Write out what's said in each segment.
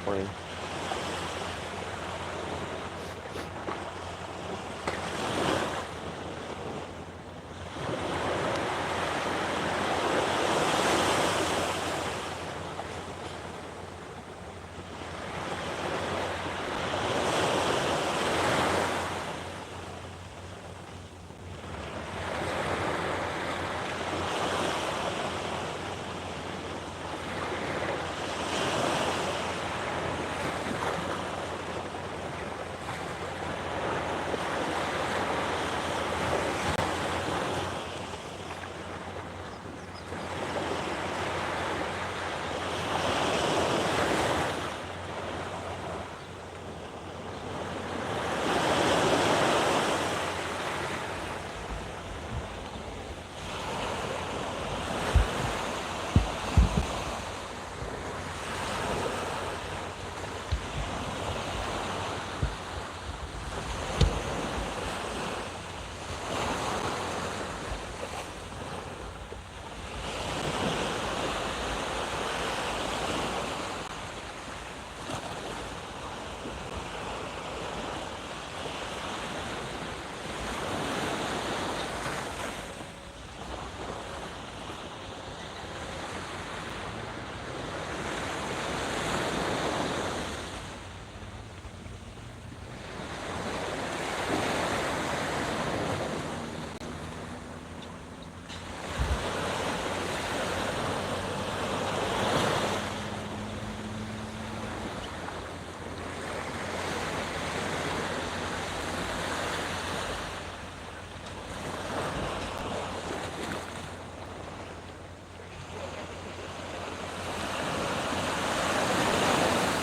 Morning.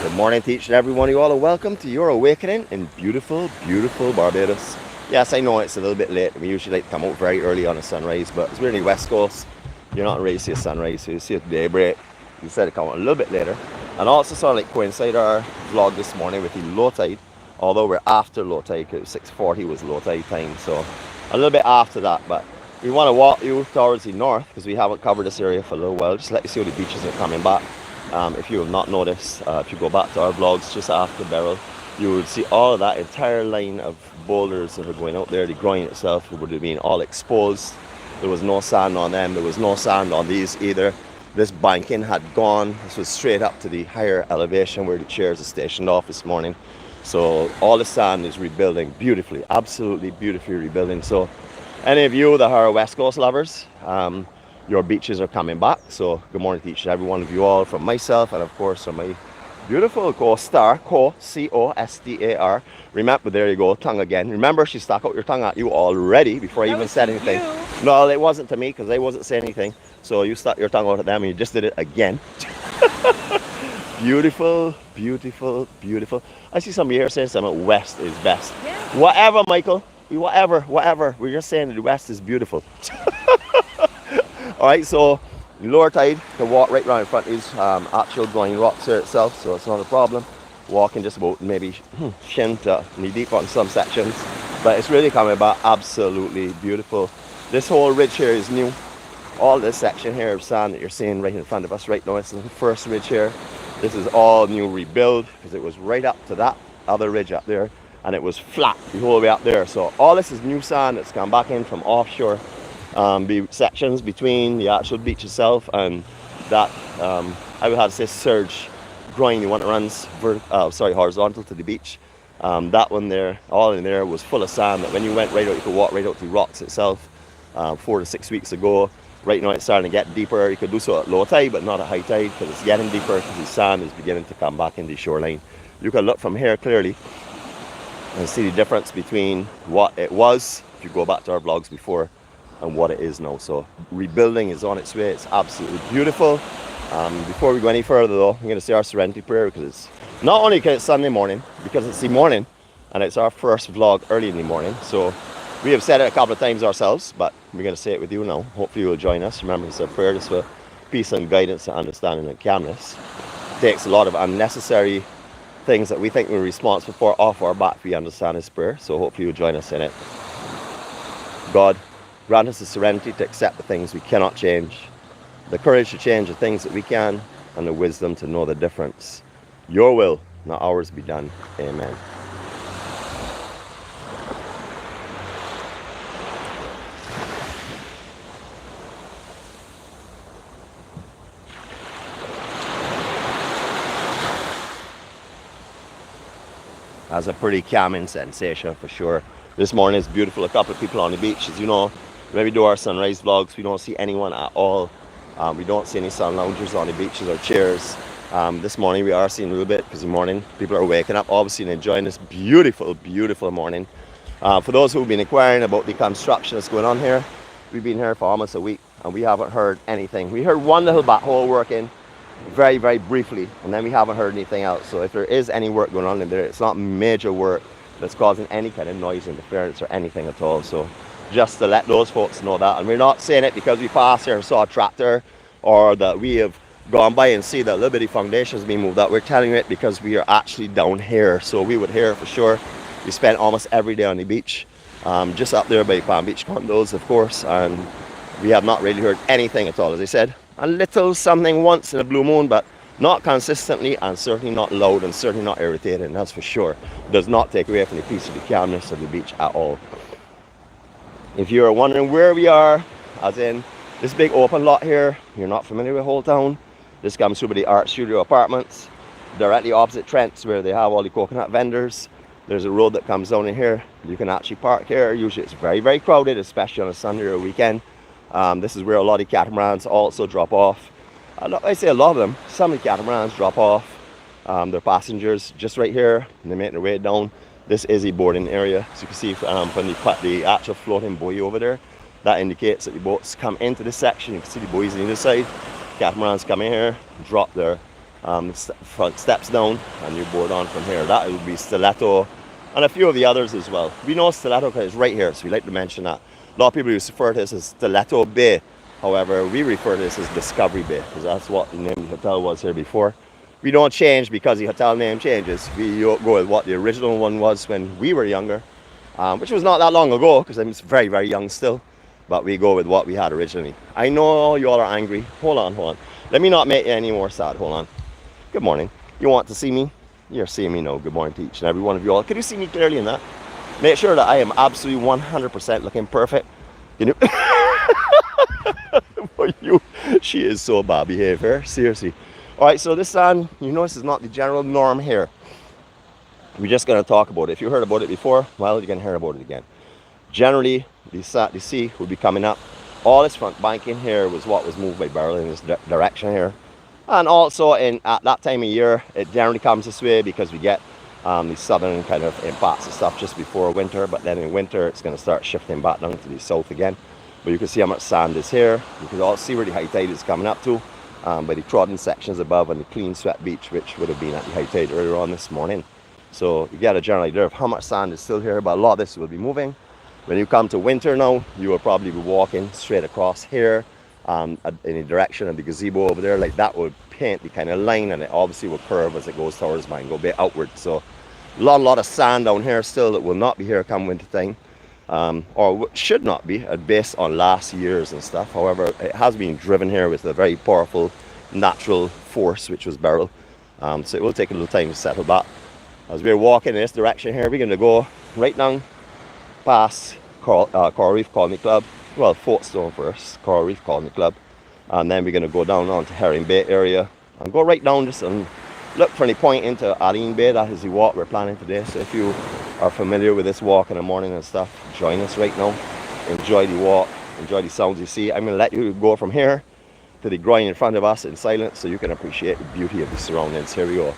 Good morning to each and every one of you all, and welcome to your awakening in beautiful, beautiful Barbados. Yes, I know it's a little bit late. We usually like to come out very early on a sunrise, but as we're in the West Coast, you're not ready to see a sunrise, so you see a daybreak. We decided to come out a little bit later, and also sort of like coincide our vlog this morning with the low tide, although we're after low tide because 6:40 was low tide time, so a little bit after that. But we want to walk you towards the north because we haven't covered this area for a little while, just let you see how the beaches are coming back. If you have not noticed, if you go back to our vlogs just after Beryl, you would see all of that entire line of boulders that are going out there. The groin itself would have been all exposed. There was no sand on them. There was no sand on these either. This banking had gone. This was straight up to the higher elevation where the chairs are stationed off this morning. So all the sand is rebuilding beautifully, absolutely beautifully rebuilding. So any of you that are West Coast lovers, your beaches are coming back. So good morning to each and every one of you all, from myself and of course from my beautiful co-star, 𝐶𝐂𝐒. Remember, there you go, tongue again. Remember, she stuck out your tongue at you already before I even said anything. No, it wasn't to me because I wasn't saying anything. So you stuck your tongue out at them and you just did it again. Beautiful, beautiful, beautiful. I see some here saying something, west is best. Yeah. Whatever, Michael. Whatever. We're just saying that the west is beautiful. Alright, so lower tide can walk right round in front of these actual groin rocks here itself, so it's not a problem. Walking just about maybe shin to knee deep on some sections, but it's really coming back absolutely beautiful. This whole ridge here is new. All this section here of sand that you're seeing right in front of us right now, it's the first ridge here. This is all new rebuild because it was right up to that other ridge up there and it was flat the whole way up there. So all this is new sand that's come back in from offshore. Sections between the actual beach itself and that I would have to say surge groin, the one that runs horizontal to the beach. That one there, all in there, was full of sand that when you went right out, you could walk right out to the rocks itself. 4 to 6 weeks ago. Right now it's starting to get deeper. You could do so at low tide but not at high tide because it's getting deeper because the sand is beginning to come back in the shoreline. You can look from here clearly and see the difference between what it was, if you go back to our vlogs before, and what it is now. So rebuilding is on its way. It's absolutely beautiful. Before we go any further though, I'm going to say our Serenity prayer because it's not only because it's Sunday morning, because it's the morning and it's our first vlog early in the morning. So we have said it a couple of times ourselves, but we're going to say it with you now. Hopefully you will join us. Remember, it's a prayer just for peace and guidance and understanding and calmness. It takes a lot of unnecessary things that we think we're responsible for off our back. We understand this prayer, so hopefully you'll join us in it. God, grant us the serenity to accept the things we cannot change, the courage to change the things that we can, and the wisdom to know the difference. Your will, not ours, be done. Amen. That's a pretty calming sensation for sure. This morning is beautiful. A couple of people on the beach. As you know, when we do our sunrise vlogs, we don't see anyone at all. We don't see any sun loungers on the beaches or chairs. This morning we are seeing a little bit because in the morning people are waking up obviously and enjoying this beautiful, beautiful morning. For those who've been inquiring about the construction that's going on here, we've been here for almost a week and we haven't heard anything. We heard one little backhoe working very, very briefly, and then we haven't heard anything else. So if there is any work going on in there, it's not major work that's causing any kind of noise interference or anything at all. So just to let those folks know that. And we're not saying it because we passed here and saw a tractor or that we have gone by and see that little bitty foundation has been moved up. We're telling you it because we are actually down here, so we would hear for sure. We spent almost every day on the beach, just up there by Palm Beach condos, of course, and we have not really heard anything at all. As I said, a little something once in a blue moon, but not consistently, and certainly not loud, and certainly not irritating, that's for sure. Does not take away from the peace of the calmness of the beach at all. If you're wondering where we are, as in this big open lot here, you're not familiar with Holetown, this comes through by the Art Studio Apartments, directly opposite Trent's, where they have all the coconut vendors. There's a road that comes down in here. You can actually park here. Usually it's very, very crowded, especially on a Sunday or a weekend. This is where a lot of catamarans also drop off. I say a lot of them. Some of the catamarans drop off their passengers just right here, and they make their way down. This is a boarding area, so you can see from the actual floating buoy over there. That indicates that the boats come into this section. You can see the buoys on either side. Catamarans come in here, drop their front steps down, and you board on from here. That would be Stiletto and a few of the others as well. We know Stiletto because it's right here, so we like to mention that. A lot of people refer to this as Stiletto Bay. However, we refer to this as Discovery Bay because that's what the name of the hotel was here before. We don't change because the hotel name changes. We go with what the original one was when we were younger, which was not that long ago because I'm very, very young still. But we go with what we had originally. I know you all are angry. Hold on, hold on. Let me not make you any more sad. Hold on. Good morning. You want to see me? You're seeing me now. Good morning to each and every one of you all. Can you see me clearly in that? Make sure that I am absolutely 100% looking perfect. You know? For you, she is so bad behavior. Seriously. All right, so this sun, you notice is not the general norm here. We're just going to talk about it. If you heard about it before, well, you're going to hear about it again. Generally, the sea will be coming up. All this front banking here was what was moved by Barrel in this direction here. And also at that time of year, it generally comes this way because we get the southern kind of impacts and stuff just before winter. But then in winter, it's going to start shifting back down to the south again. But you can see how much sand is here. You can also see where the high tide is coming up to by the trodden sections above and the clean swept beach, which would have been at the high tide earlier on this morning. So you get a general idea of how much sand is still here, but a lot of this will be moving. When you come to winter now, you will probably be walking straight across here in the direction of the gazebo over there. Like that would paint the kind of line, and it obviously will curve as it goes towards mine, go a bit outward. So a lot of sand down here still that will not be here come winter time, or should not be based on last year's and stuff. However, it has been driven here with a very powerful natural force, which was Beryl. So it will take a little time to settle back. As we're walking in this direction here, we're going to go right down past Coral Reef Colony Club. Well, Folkestone first, Coral Reef Colony Club, and then we're going to go down onto Heron Bay area and go right down just and look for any point into 𝐴𝐿𝐼𝐿 Bay. That is the walk we're planning today. So if you are familiar with this walk in the morning and stuff, join us right now. Enjoy the walk, enjoy the sounds you see. I'm going to let you go from here to the groin in front of us in silence so you can appreciate the beauty of the surroundings. Here we go.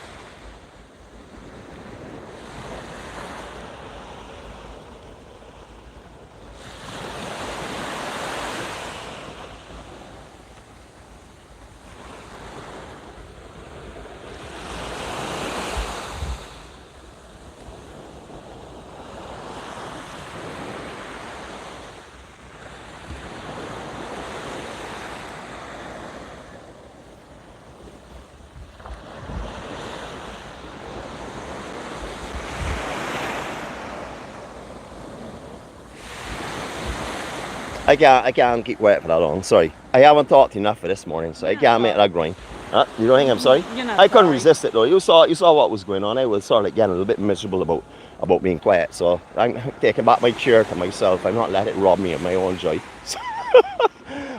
I can't keep quiet for that long. Sorry, I haven't talked enough for this morning, so I can't make that groin. You don't think I'm sorry? You're not I couldn't sorry. resist it though. You saw what was going on. I was sort of like getting a little bit miserable about being quiet. So I'm taking back my chair to myself. I'm not letting it rob me of my own joy.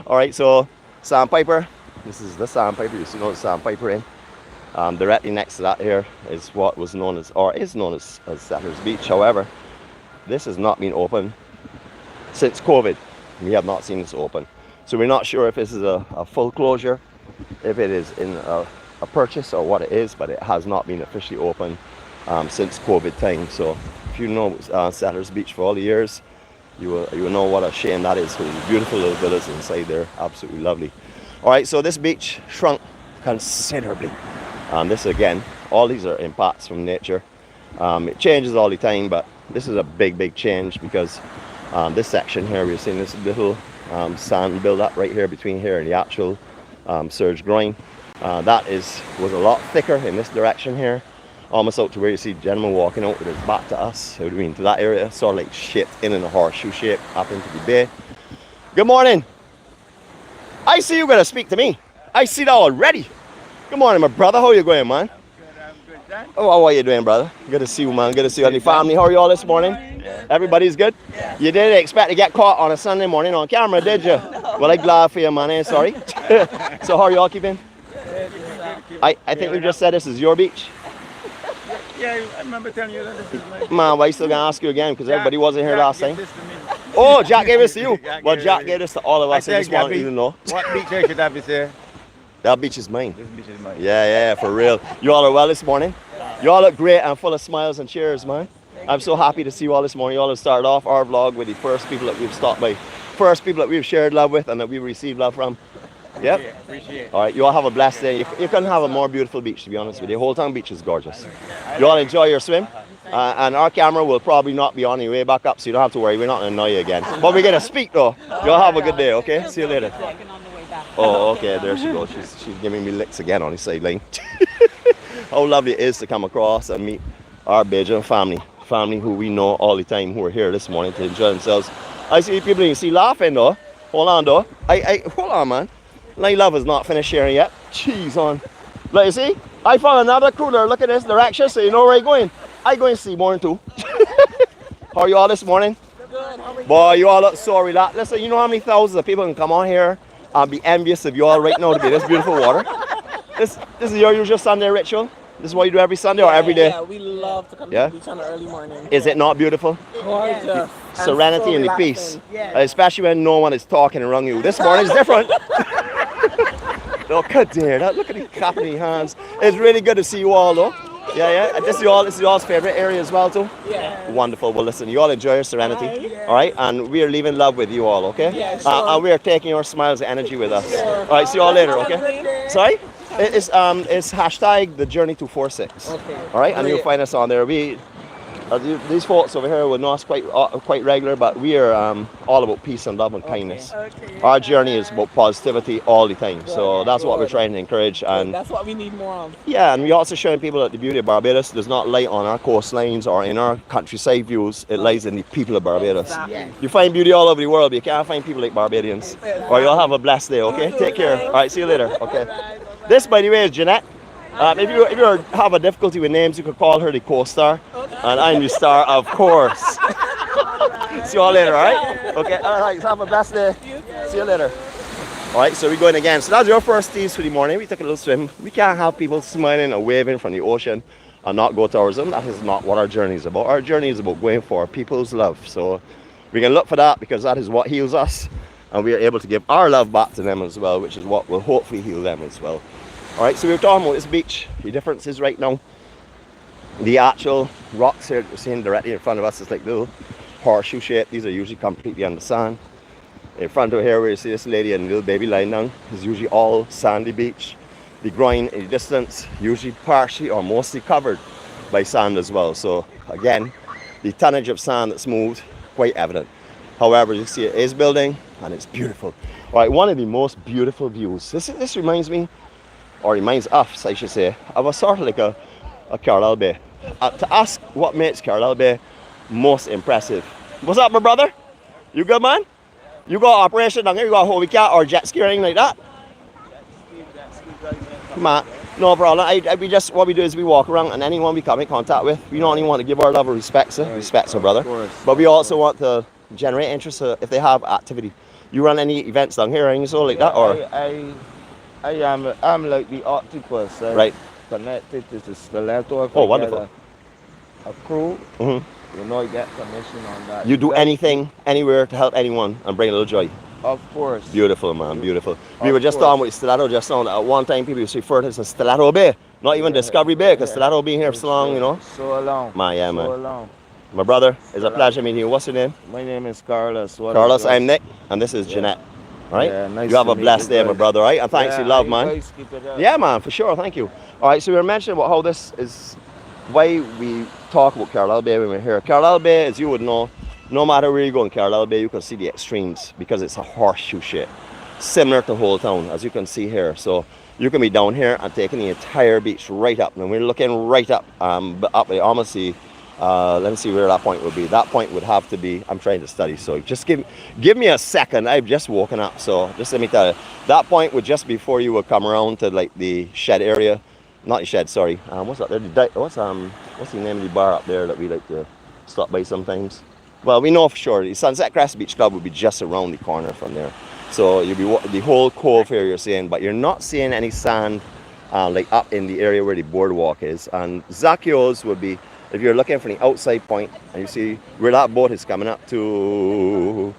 All right, so sandpiper. This is the sandpiper. You see the sandpiper in. Directly next to that here is what was known as, or is known as Settlers Beach. However, this has not been open since COVID. We have not seen this open. So we're not sure if this is a full closure, if it is in a purchase or what it is, but it has not been officially open since COVID time. So if you know Settlers Beach for all the years, you will know what a shame that is. Those beautiful little villas inside there, absolutely lovely. All right, so this beach shrunk considerably. This again, all these are impacts from nature. It changes all the time, but this is a big change because this section here, we're seeing this little sand build up right here between here and the actual surge groin. That was a lot thicker in this direction here, almost out to where you see the gentleman walking out with his back to us. I mean, to that area, sort of like shaped in a horseshoe shape up into the bay. Good morning. I see you're gonna speak to me. I see that already. Good morning, my brother. How you going, man? I'm good, Dan. Oh, how are you doing, brother? Good to see you, man. Good to see you and the family. How are you all this morning? Yeah. Everybody's good? Yeah. You didn't expect to get caught on a Sunday morning on camera, did you? Well, I'm glad for you, man. Eh? Sorry. So how are you all keeping? I think you just said this is your beach. Yeah, I remember telling you that this is my... Man, why still gonna ask you again? Because everybody wasn't here Jack last gave time. this to me. Oh, Jack gave this to you. Jack Well, gave Jack it. gave this to all of us. I said, just want Gabby, you to know. What beach I should have this here? That beach is mine. This beach is mine. Yeah, for real. You all are well this morning? You all look great and full of smiles and cheers, man. I'm so happy to see you all this morning. You all have started off our vlog with the first people that we've stopped by. First people that we've shared love with and that we've received love from. Yep. Appreciate it. All right, you all have a blessed day. You couldn't have a more beautiful beach, to be honest with you. Holetown Beach is gorgeous. You all enjoy your swim. And our camera will probably not be on your way back up, so you don't have to worry. We're not going to annoy you again. But we're going to speak, though. You all have a good day, okay? See you later. Oh, okay, there she goes. She's giving me licks again on the sideline. How lovely it is to come across and meet our Bajan family who we know all the time, who are here this morning to enjoy themselves. I see people you see laughing, though. Hold on, though. Hold on, man. My love is not finished sharing yet. Jeez, on. Look, you see? I found another cruiser. Look at this direction, so you know where I'm going. I'm going to see more too. How are you all this morning? Good. Boy, you all look so relaxed. Listen, you know how many thousands of people can come on here and be envious of you all right now to be this beautiful water? This is your usual Sunday ritual? This is what you do every Sunday or every day? Yeah, we love to come to the beach on the early morning. Is it not beautiful? Gorgeous. Serenity and the peace. Yeah. Especially when no one is talking around you. This morning is different. Look at there. Look at the clapping your hands. It's really good to see you all though. Yeah. This is y'all's favorite area as well too? Yeah. Wonderful. Well listen, you all enjoy your serenity. Alright? And we are leaving love with you all, okay? Yeah, sure. And we are taking your smiles and energy with us. Sure. Alright, see you all later, okay? Sorry? It's hashtag the journey to 46. Okay. Alright, and you'll find us on there. These folks over here will know us quite regular, but we are all about peace and love and kindness. Okay. Our journey is about positivity all the time, so that's what we're trying to encourage. And that's what we need more of. yeah, and we're also showing people that the beauty of Barbados does not lie on our coastlines or in our countryside views. It lies in the people of Barbados. Yes. You find beauty all over the world, but you can't find people like Barbadians. Or you'll have a blessed day, okay? Take care. All right, see you later. Okay. This, by the way, is Jeanette. If you have a difficulty with names, you could call her the co-star. And I'm the star, of course. See you all later, all right? Okay, all right, have a blessed day. See you later. All right, so we're going again. So that's your first tease for the morning. We took a little swim. We can't have people smiling and waving from the ocean and not go tourism. That is not what our journey is about. Our journey is about going for people's love. So we can look for that because that is what heals us. And we are able to give our love back to them as well, which is what will hopefully heal them as well. All right, so we were talking about this beach. The difference is right now, the actual rocks here that we're seeing directly in front of us is like little horseshoe shape. These are usually completely on the sand. In front of here where you see this lady and little baby lying down is usually all sandy beach. The groin in the distance usually partially or mostly covered by sand as well. So again, the tonnage of sand that's moved, quite evident. However, you see it is building and it's beautiful. All right, one of the most beautiful views. This reminds me, or reminds us, I should say, of a sort of like a 𝐾𝐈𝐿 Bay. To ask what makes 𝐾𝐈𝐿 Bay most impressive. What's up, my brother? You good, man? You got operation down here? You got 𝐊𝐈𝐍𝐃𝐶 or jet ski or anything like that? man. No problem. We just, what we do is we walk around, and anyone we come in contact with, we not only want to give our love and respect, our brother, but we also want to generate interest if they have activity. You run any events down here or anything so like that, or? I'm like the octopus. Right. Connected to the stiletto. Oh, wonderful. A crew. Mm-hmm. You know, you get commission on that. You do anything, anywhere to help anyone and bring a little joy. Of course. Beautiful, man, beautiful. We were just talking about stiletto just now. At one time, people used to refer to it as Stiletto Bay, not even Discovery Bay, because stiletto being here for so long, you know. So long. Man, yeah, man. So long. My brother, it's a pleasure meeting you. What's your name? My name is Carlos. Carlos, I'm Nick, and this is Jeanette. All right? Yeah, nice you have to a meet blessed you day, my guys. brother, all right? And thanks for your love, man. Guys, keep it up. Yeah, man, for sure. Thank you. All right, so we were mentioning about how this is why we talk about Carlisle Bay when we're here. Carlisle Bay, as you would know, no matter where you go in Carlisle Bay, you can see the extremes because it's a horseshoe shape, similar to Holetown, as you can see here. So you can be down here and taking the entire beach right up, and we're looking right up, but up. I almost see. Let me see where that point would be. That point would have to be, I'm trying to study, so just give me a second. I've just woken up, so just let me tell you. That point would just before you would come around to like the shed area. Not the shed, sorry. What's up there? What's the name of the bar up there that we like to stop by sometimes? Well, we know for sure. The Sunset Crest Beach Club would be just around the corner from there. So you'll be the whole cove here you're seeing, but you're not seeing any sand like up in the area where the boardwalk is. And 𝐊𝐶𝐄𝐒𝐒 would be, if you're looking for the outside point and you see where that boat is coming up to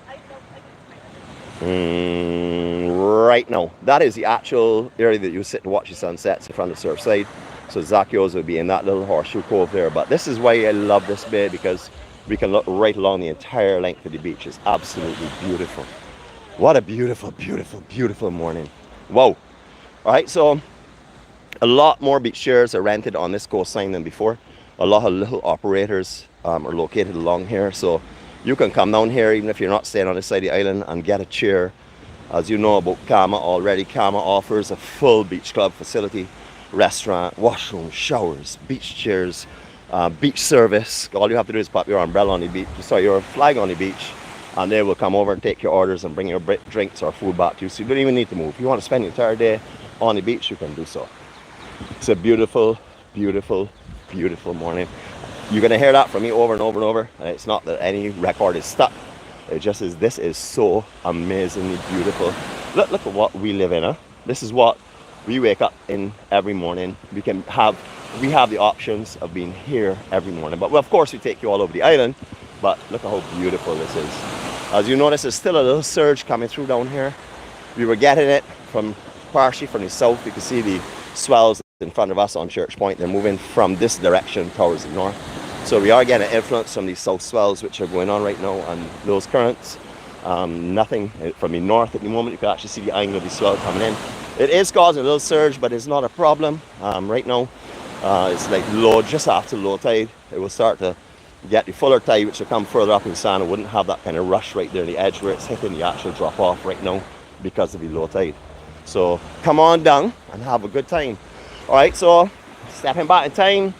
right now, that is the actual area that you sit and watch the sunsets in front of the Surfside. So 𝐊𝐶𝐄𝐒𝐒 would be in that little horseshoe cove there. But this is why I love this bay, because we can look right along the entire length of the beach. It's absolutely beautiful. What a beautiful, beautiful, beautiful morning. Whoa. All right, so a lot more beach chairs are rented on this coastline than before. A lot of little operators are located along here, so you can come down here even if you're not staying on this side of the island and get a chair. As you know about 𝐷𝐶𝐒𝐒 already, 𝐷𝐶EMA offers a full beach club facility, restaurant, washroom, showers, beach chairs, beach service. All you have to do is pop your umbrella on the beach, sorry, your flag on the beach, and they will come over and take your orders and bring your drinks or food back to you, so you don't even need to move. If you want to spend the entire day on the beach, you can do so. It's a beautiful, beautiful, beautiful morning. You're going to hear that from me over and over and over. And it's not that any record is stuck. It just is, this is so amazingly beautiful. Look at what we live in, huh? This is what we wake up in every morning. We have the options of being here every morning. But well, of course we take you all over the island. But look at how beautiful this is. As you notice, there's still a little surge coming through down here. We were getting it from partially from the south. You can see the swells in front of us on Church Point. They're moving from this direction towards the north. So we are getting influence from these south swells which are going on right now, and those currents. Nothing from the north at the moment. You can actually see the angle of the swell coming in. It is causing a little surge, but it's not a problem. Right now, it's like low, just after low tide. It will start to get the fuller tide, which will come further up in the sand. It wouldn't have that kind of rush right there in the edge where it's hitting the actual drop off right now because of the low tide. So come on down and have a good time. All right, so stepping back in time,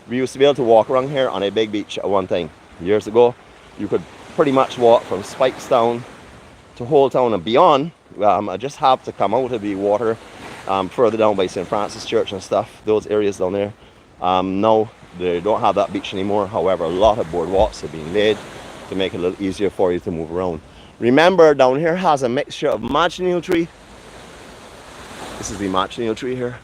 we used to be able to walk around here on a big beach at one time. Years ago, you could pretty much walk from Folkestone to Holetown and beyond. I just have to come out of the water further down by St. Francis Church and stuff, those areas down there. Now, they don't have that beach anymore. However, a lot of boardwalks are being laid to make it a little easier for you to move around. Remember, down here has a mixture of manchineel tree. This is the manchineel tree here.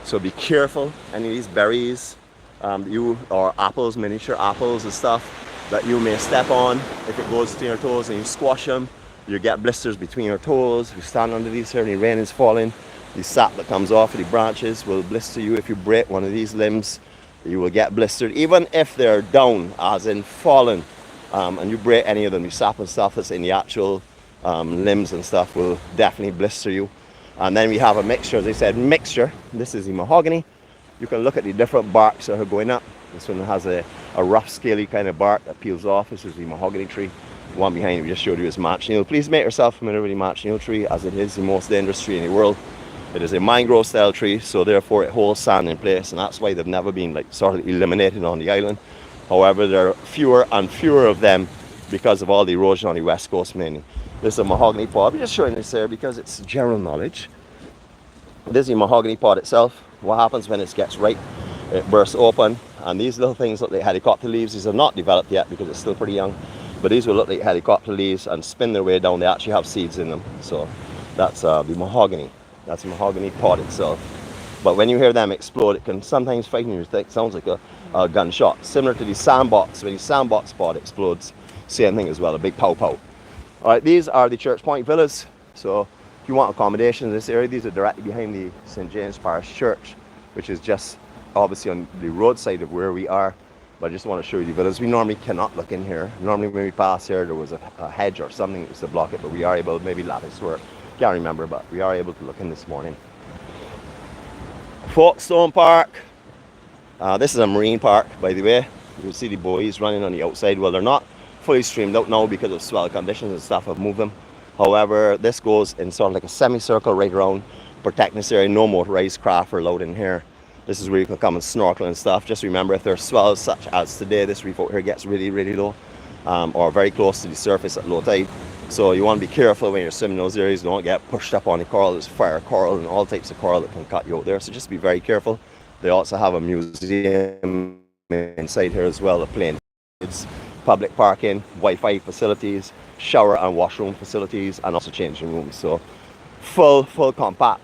So be careful, any of these berries, or apples, miniature apples and stuff that you may step on. If it goes to your toes and you squash them, you get blisters between your toes. If you stand under these here and the rain is falling, the sap that comes off of the branches will blister you. If you break one of these limbs, you will get blistered, even if they're down, as in fallen, and you break any of them, the sap and stuff that's in the actual limbs and stuff will definitely blister you. And then we have a mixture, as I said, mixture. This is the mahogany. You can look at the different barks that are going up. This one has a rough, scaly kind of bark that peels off. This is the mahogany tree. The one behind we just showed you is manchineel. Please make yourself familiar with the manchineel tree, as it is the most dangerous tree in the world. It is a mangrove style tree, so therefore it holds sand in place, and that's why they've never been like sort of eliminated on the island. However, there are fewer and fewer of them because of all the erosion on the west coast mainly. This is a mahogany paw. I'm just showing this here because it's general knowledge. This is the mahogany pod itself. What happens when it gets ripe? It bursts open, and these little things look like helicopter leaves. These are not developed yet because it's still pretty young, but these will look like helicopter leaves and spin their way down. They actually have seeds in them. So that's the mahogany. That's the mahogany pod itself. But when you hear them explode, it can sometimes frighten you. It sounds like a gunshot, similar to the sandbox. When the sandbox pod explodes, same thing as well, a big pow pow. All right, these are the Church Point villas. So if you want accommodation in this area, these are directly behind the St. James Parish Church, which is just obviously on the roadside of where we are. But I just want to show you the villas. We normally cannot look in here. Normally when we pass here, there was a hedge or something that was to block it, but we are able, maybe lattice work, can't remember, but we are able to look in this morning. Folkestone Park. This is a marine park, by the way. You can see the buoys running on the outside. Well, they're not fully streamed out now because of swell conditions and stuff have moved them. However, this goes in sort of like a semicircle right around, protecting this area. No motorized craft are allowed in here. This is where you can come and snorkel and stuff. Just remember, if there's swells such as today, this reef out here gets really, really low, or very close to the surface at low tide. So you want to be careful when you're swimming in those areas. Don't get pushed up on the coral. There's fire coral and all types of coral that can cut you out there. So just be very careful. They also have a museum inside here as well, a plane. It's public parking, Wi-Fi facilities, shower and washroom facilities, and also changing rooms. So full compact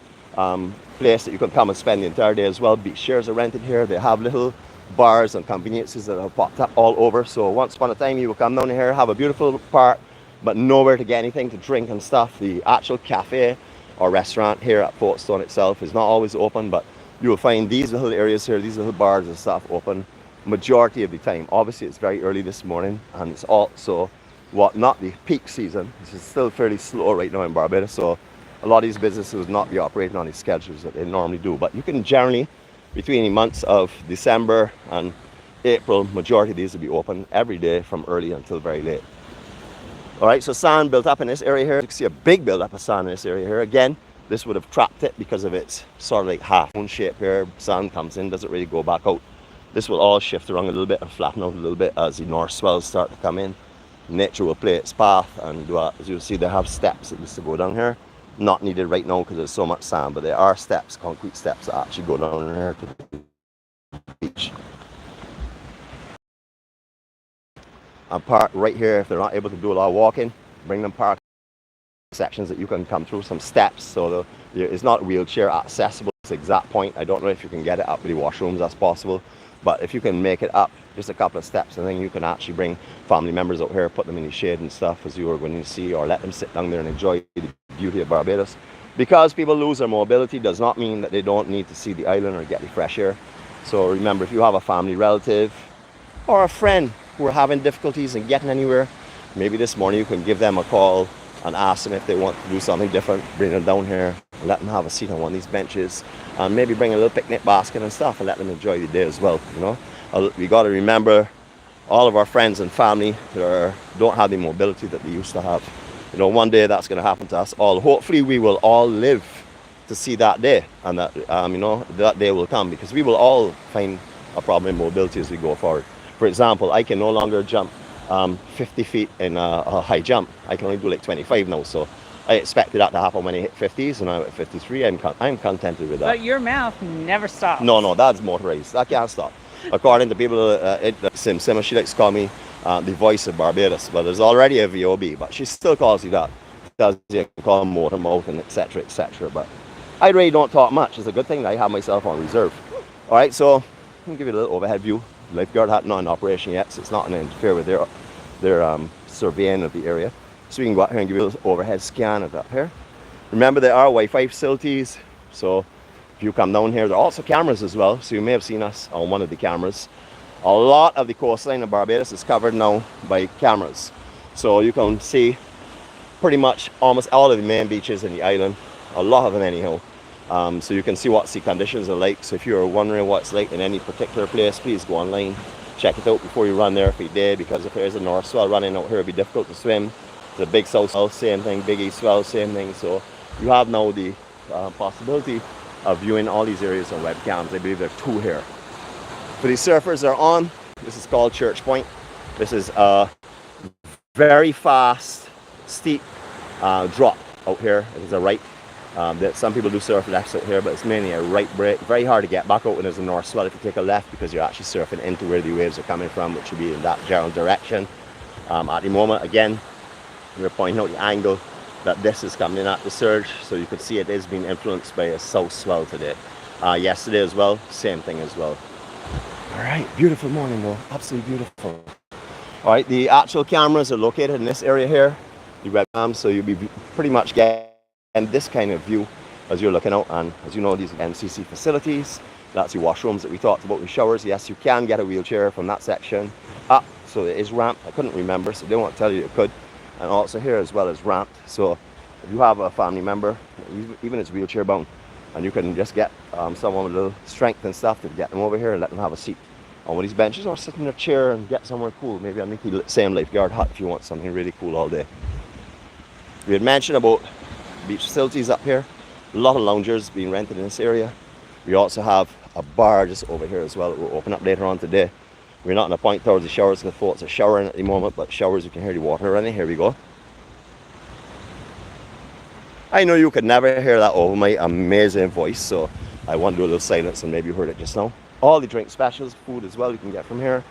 place that you can come and spend the entire day as well. Beach chairs are rented here. They have little bars and conveniences that have popped up all over. So once upon a time you will come down here, have a beautiful park, but nowhere to get anything to drink and stuff. The actual cafe or restaurant here at Folkestone itself is not always open, but you will find these little areas here, these little bars and stuff open majority of the time. Obviously it's very early this morning, and it's also not the peak season. This is still fairly slow right now in Barbados, so a lot of these businesses will not be operating on the schedules that they normally do. But you can generally, between the months of December and April, majority of these will be open every day from early until very late. All right, so sand built up in this area here. You can see a big build up of sand in this area here. Again, this would have trapped it because of its sort of like half moon shape here. Sand comes in, doesn't really go back out. This will all shift around a little bit and flatten out a little bit as the north swells start to come in. Nature will play its path, and as you'll see, they have steps that used to go down here. Not needed right now because there's so much sand, but there are steps, concrete steps that actually go down here to the beach. And park right here if they're not able to do a lot of walking. Bring them park sections that you can come through, some steps, so it's not wheelchair accessible. It's the exact point. I don't know if you can get it up to the washrooms, that's possible, but if you can make it up just a couple of steps, and then you can actually bring family members out here, put them in the shade and stuff as you are going to see, or let them sit down there and enjoy the beauty of Barbados. Because people lose their mobility does not mean that they don't need to see the island or get the fresh air. So remember, if you have a family relative or a friend who are having difficulties in getting anywhere, maybe this morning you can give them a call and ask them if they want to do something different. Bring them down here, let them have a seat on one of these benches, and maybe bring a little picnic basket and stuff and let them enjoy the day as well. You know, we got to remember all of our friends and family that don't have the mobility that they used to have. You know, one day that's going to happen to us all. Hopefully we will all live to see that day, and that you know, that day will come, because we will all find a problem in mobility as we go forward. For example, I can no longer jump 50 feet in a high jump. I can only do like 25 now, so I expected that to happen when I hit 50s, and I'm at 53. I'm contented with that. But your mouth never stops. No, that's motorized. That can't stop. According to people, 𝐊𝐈𝐍𝐃𝐍𝐶𝐶, she likes to call me the voice of Barbados, but there's already a VOB, but she still calls you that. Because you can call them motor mouth and etc, etc. But I really don't talk much. It's a good thing that I have myself on reserve. All right, so let me give you a little overhead view. Lifeguard hat not in operation yet, so it's not going to interfere with their surveying of the area. So we can go out here and give you a little overhead scan of that here. Remember, there are Wi-Fi facilities, so if you come down here, there are also cameras as well, so you may have seen us on one of the cameras. A lot of the coastline of Barbados is covered now by cameras, so you can see pretty much almost all of the main beaches in the island, a lot of them anyhow. So you can see what sea conditions are like. So if you're wondering what it's like in any particular place, please go online, check it out before you run there for the day, because if there's a north swell running out here, it'll be difficult to swim. The big south swell, same thing, big east swell, same thing. So you have now the possibility of viewing all these areas on webcams. I believe there are 2 here. For the surfers that are on, this is called Church Point. This is a very fast, steep drop out here. It is a right That some people do surf lefts out here, but it's mainly a right break. Very hard to get back out when there's a north swell if you take a left, because you're actually surfing into where the waves are coming from, which would be in that general direction. At the moment, again, we're pointing out the angle that this is coming in at the surge, so you could see it is being influenced by a south swell today. Yesterday as well, same thing as well. All right, beautiful morning though, absolutely beautiful. All right, the actual cameras are located in this area here, the webcam, so you'll be pretty much getting this kind of view as you're looking out. And as you know, these are MCC facilities. That's the washrooms that we talked about, the showers. Yes, you can get a wheelchair from that section up, so it is ramped. I couldn't remember, so they won't tell you you could. And also here as well as ramped, so if you have a family member, even if it's wheelchair bound, and you can just get someone with a little strength and stuff to get them over here and let them have a seat on one of these benches, or sit in a chair and get somewhere cool, maybe underneath the same lifeguard hut if you want something really cool all day. We had mentioned about beach facilities up here, a lot of loungers being rented in this area. We also have a bar just over here as well that will open up later on today. We're not in a point towards the showers because folks are showering at the moment, but showers, you can hear the water running. Here we go. I know you could never hear that over my amazing voice, so I want to do a little silence, and maybe you heard it just now. All the drink specials, food as well, you can get from here.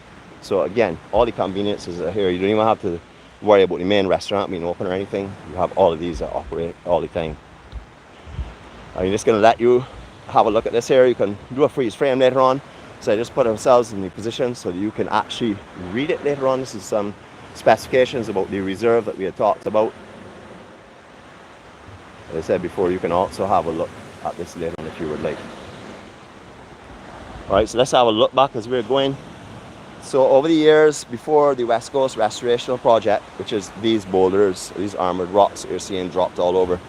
So again, all the conveniences are here. You don't even have to worry about the main restaurant being open or anything. You have all of these that operate all the time. I'm just going to let you have a look at this here. You can do a freeze frame later on. So I just put ourselves in the position so that you can actually read it later on. This is some specifications about the reserve that we had talked about. As I said before, you can also have a look at this later on if you would like. Alright, so let's have a look back as we're going. So over the years, before the West Coast Restorational Project, which is these boulders, these armored rocks that you're seeing dropped all over,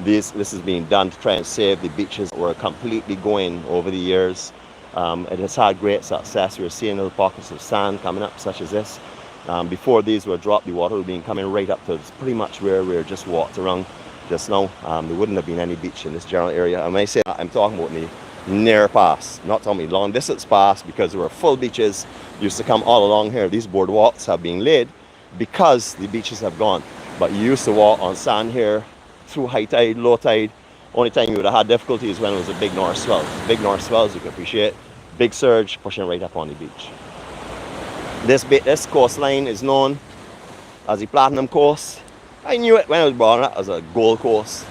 this is being done to try and save the beaches that were completely going over the years. It has had great success. We're seeing little pockets of sand coming up, such as this. Before these were dropped, the water would be coming right up to pretty much where we're just walked around just now. There wouldn't have been any beach in this general area. And when I say that, I'm talking about the near pass, not talking about long distance pass, because there were full beaches used to come all along here. These boardwalks have been laid because the beaches have gone. But you used to walk on sand here through high tide, low tide. Only time you would have had difficulty is when it was a big north swell. Big north swells, you can appreciate. Big surge pushing right up on the beach. This coastline is known as the Platinum Coast. I knew it when I was born as a Gold Coast.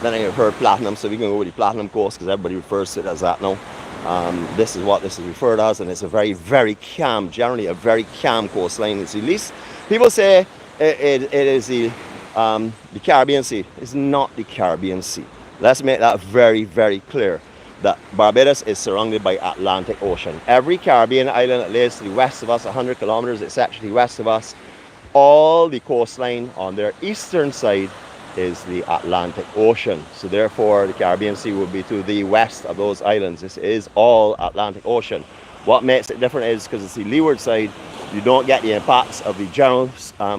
Then I heard Platinum, so we can go with the Platinum Coast because everybody refers to it as that now. This is what this is referred as, and it's a very, very calm, generally a very calm coastline. It's the least, people say it is the Caribbean Sea. It's not the Caribbean Sea. Let's make that very, very clear, that Barbados is surrounded by Atlantic Ocean. Every Caribbean island that lays to the west of us, 100 kilometers, it's actually west of us, all the coastline on their eastern side is the Atlantic Ocean. So therefore the Caribbean Sea will be to the west of those islands. This is all Atlantic Ocean. What makes it different is because it's the leeward side, you don't get the impacts of the general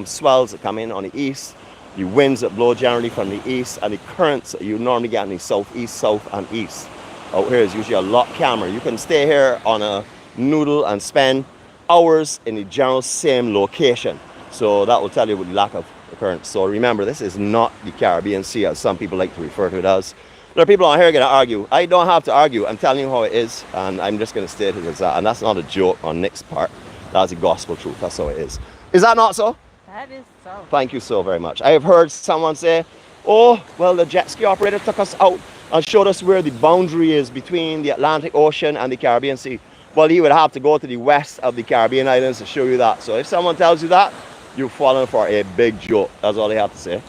swells that come in on the east, the winds that blow generally from the east, and the currents that you normally get in the southeast, south and east. Out here is usually a lot calmer. You can stay here on a noodle and spend hours in the general same location. So that will tell you with the lack of currents. So remember, this is not the Caribbean Sea as some people like to refer to it as. There are people out here going to argue. I don't have to argue. I'm telling you how it is, and I'm just going to state it as that. And that's not a joke on Nick's part. That's the gospel truth. That's how it is. Is that not so? That is so. Thank you so very much. I have heard someone say, oh, well, the jet ski operator took us out and showed us where the boundary is between the Atlantic Ocean and the Caribbean Sea. Well, he would have to go to the west of the Caribbean islands to show you that. So if someone tells you that, you've fallen for a big joke. That's all I have to say.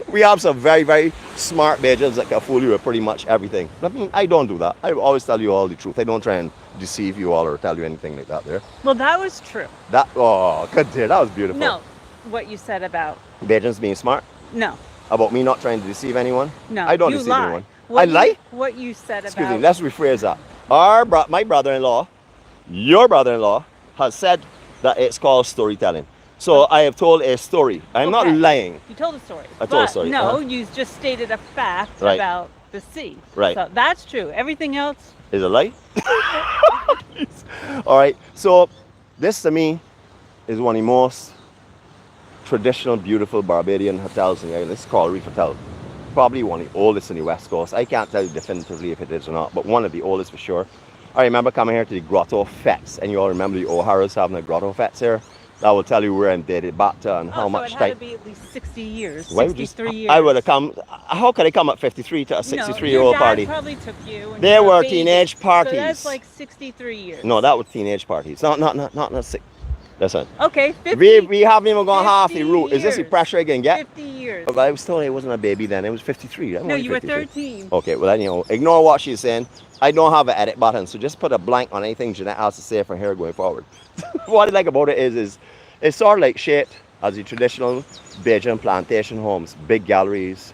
We have some very, very smart Bajans that can fool you with pretty much everything. I mean, I don't do that. I always tell you all the truth. I don't try and deceive you all or tell you anything like that there. Well, that was true. That, oh, good dear, that was beautiful. No, what you said about... Bajans being smart? No. About me not trying to deceive anyone? No, I don't you deceive lie. anyone. What I lie? What you said about... Excuse me, let's rephrase that. My brother-in-law, your brother-in-law, has said that it's called storytelling. So I have told a story. I'm not lying. You told a story. I told a story. No, you just stated a fact Right. about the sea. Right. So that's true. Everything else... Is a lie? All right, so this to me is one of the most traditional, beautiful Barbadian hotels in the island. This is called Reef Hotel. Probably one of the oldest in the West Coast. I can't tell you definitively if it is or not, but one of the oldest for sure. I remember coming here to the Grotto Fettes, and you all remember the O'Haras having a Grotto Fettes here. That will tell you where I'm dated back to and how much so it time. had to be at least 60 years, Why would 63 you, years. I would have come. How could I come at 53 to a 63-year-old party? Your dad probably took you. And They you were a were baby. teenage parties. So that's like 63 years. No, that was teenage parties. Not six. Listen. Okay, 50. We haven't even gone half the 50 route. Is this the years. pressure I can get? 50 years. But I was told I wasn't a baby then. I was 53. I'm No, only you were 53. 13. Okay, well, anyhow, ignore what she's saying. I don't have an edit button, so just put a blank on anything Jeanette has to say from here going forward. What I like about it is it's sort of like shaped as the traditional Bajan plantation homes. Big galleries,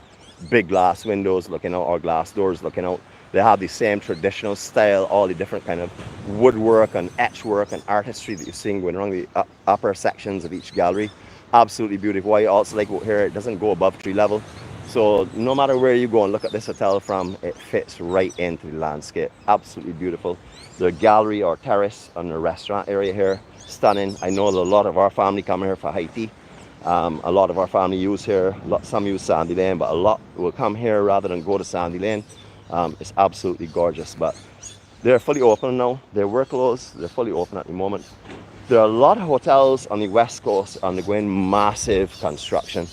big glass windows looking out, or glass doors looking out. They have the same traditional style, all the different kind of woodwork and etch work and artistry that you're seeing going along the upper sections of each gallery. Absolutely beautiful. What I also like out here, it doesn't go above tree level. So no matter where you go and look at this hotel from, it fits right into the landscape. Absolutely beautiful. The gallery or terrace and the restaurant area here, stunning. I know a lot of our family come here for high tea. A lot of our family use here, some use Sandy Lane, but a lot will come here rather than go to Sandy Lane. It's absolutely gorgeous, but they're fully open now. They were closed, they're fully open at the moment. There are a lot of hotels on the West Coast undergoing massive construction.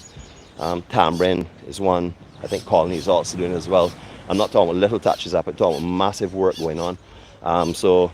Tambrin is one. I think Colony is also doing it as well. I'm not talking about little touches up, I'm talking about massive work going on. So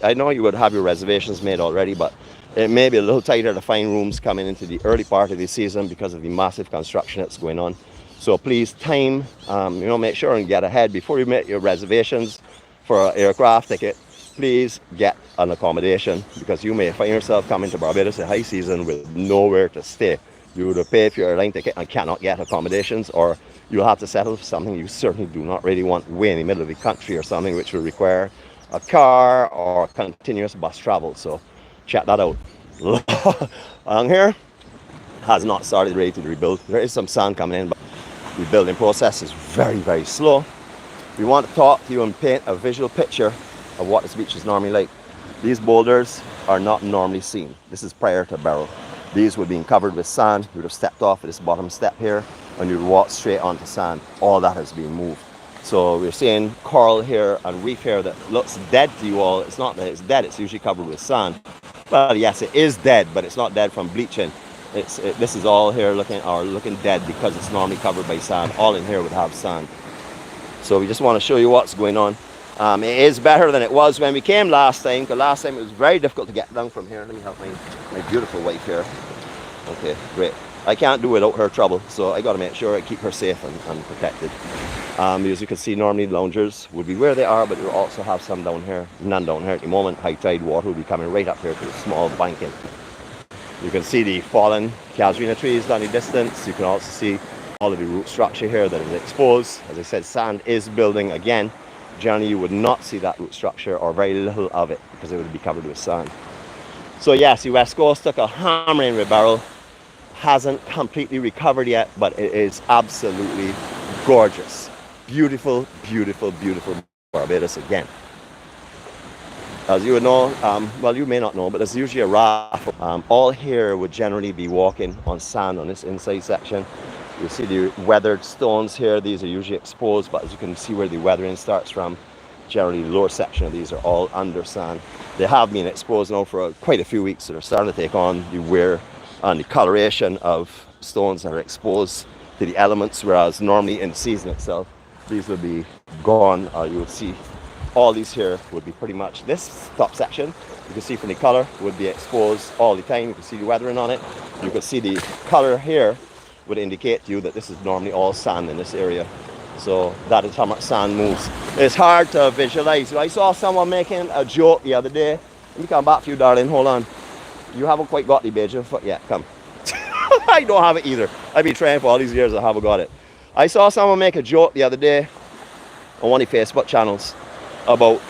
I know you would have your reservations made already, but it may be a little tighter to find rooms coming into the early part of the season because of the massive construction that's going on. So please make sure and get ahead before you make your reservations for an aircraft ticket. Please get an accommodation, because you may find yourself coming to Barbados in high season with nowhere to stay. You would pay for your airline ticket and cannot get accommodations, or you'll have to settle for something you certainly do not really want way in the middle of the country, or something which will require a car or continuous bus travel. So check that out. Along here has not started ready to rebuild. There is some sand coming in, but the building process is very, very slow. We want to talk to you and paint a visual picture of what this beach is normally like. These boulders are not normally seen. This is prior to Barrow. These would be covered with sand. You would have stepped off at this bottom step here and you would walk straight onto sand. All that has been moved. So we're seeing coral here and reef here that looks dead to you all. It's not that it's dead, it's usually covered with sand. Well, yes, it is dead, but it's not dead from bleaching. This is all here looking dead because it's normally covered by sand. All in here would have sand. So we just want to show you what's going on. It is better than it was when we came last time, because last time it was very difficult to get down from here. Let me help my beautiful wife here. Okay, great. I can't do it without her trouble, so I got to make sure I keep her safe and protected. As you can see, normally loungers would be where they are, but we'll also have some down here. None down here at the moment. High tide water will be coming right up here to the small banking. You can see the fallen casuarina trees down the distance. You can also see all of the root structure here that is exposed. As I said, sand is building again. Generally, you would not see that root structure, or very little of it, because it would be covered with sand. So yes, the West Coast took a hammering with Barrow. Hasn't completely recovered yet, but it is absolutely gorgeous. Beautiful, beautiful, beautiful Barbados again. As you would know, well, you may not know, but there's usually a raft. All here would generally be walking on sand on this inside section. You see the weathered stones here. These are usually exposed, but as you can see where the weathering starts from, generally the lower section of these are all under sand. They have been exposed now for quite a few weeks, so they're starting to take on the wear and the coloration of stones that are exposed to the elements, whereas normally in the season itself, these would be gone. You would see all these here would be pretty much this top section. You can see from the color would be exposed all the time. You can see the weathering on it. You can see the color here would indicate to you that this is normally all sand in this area. So that is how much sand moves. It's hard to visualize. I saw someone making a joke the other day. Let me come back to you, darling. Hold on. You haven't quite got the Bajan foot yet. Come. I don't have it either. I've been trying for all these years. I haven't got it. I saw someone make a joke the other day on one of the Facebook channels about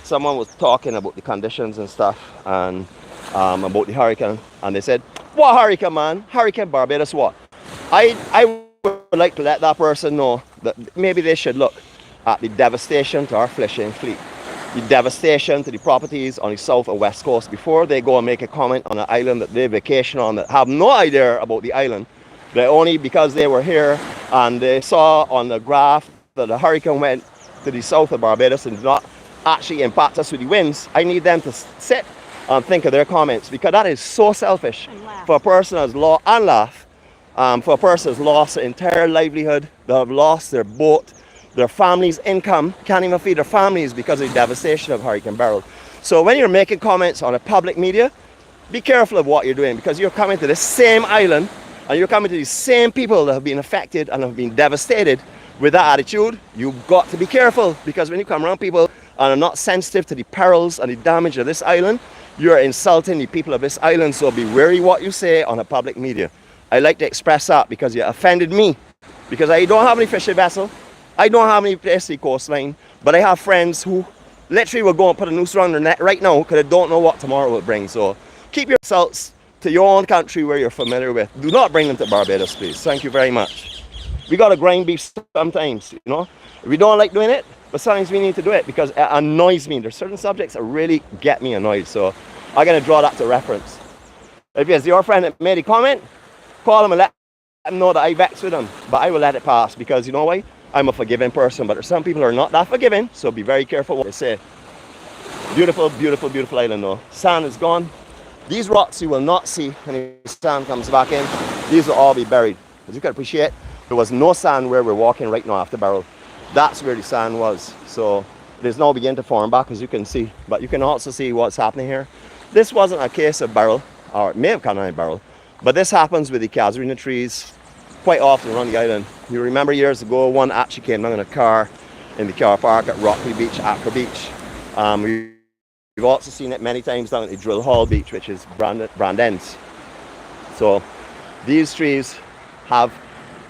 someone was talking about the conditions and stuff, and about the hurricane, and they said, "What hurricane, man? Hurricane Barbados, what?" I would like to let that person know that maybe they should look at the devastation to our fishing fleet. the devastation to the properties on the south and west coast before they go and make a comment on an island that they vacation on, that have no idea about the island. They only because they were here and they saw on the graph that the hurricane went to the south of Barbados and did not actually impact us with the winds. I need them to sit and think of their comments, because that is so selfish for a person that's lost, and laugh, for a person that's lost their entire livelihood, they have lost their boat, their family's income, can't even feed their families because of the devastation of Hurricane Beryl. So when you're making comments on a public media, be careful of what you're doing, because you're coming to this same island and you're coming to these same people that have been affected and have been devastated with that attitude. You've got to be careful, because when you come around people and are not sensitive to the perils and the damage of this island, you're insulting the people of this island. So be wary what you say on a public media. I like to express that because you offended me, because I don't have any fishing vessel. I don't have any place to the coastline, but I have friends who literally will go and put a noose around their neck right now because they don't know what tomorrow will bring. So keep your insults to your own country where you're familiar with. Do not bring them to Barbados, please. Thank you very much. We got to grind beef sometimes, you know. We don't like doing it, but sometimes we need to do it because it annoys me. There's certain subjects that really get me annoyed, so I'm going to draw that to reference. If it's your friend that made a comment, call them and let them know that I vexed with them, but I will let it pass, because you know why? I'm a forgiving person, but there's some people who are not that forgiving, so be very careful what they say. Beautiful, beautiful, beautiful island though. Sand is gone. These rocks you will not see when the sand comes back in. These will all be buried. As you can appreciate, there was no sand where we're walking right now after Beryl. That's where the sand was. So it is now beginning to form back, as you can see. But you can also see what's happening here. This wasn't a case of Beryl, or it may have come out of Beryl, but this happens with the 𝐊𝐈𝐍𝐶 trees quite often around the island. You remember years ago, one actually came down in a car in the car park at Rocky Beach, 𝐴𝐿𝐶 Beach. We've also seen it many times down at the Drill Hall Beach, which is Brandens. So these trees have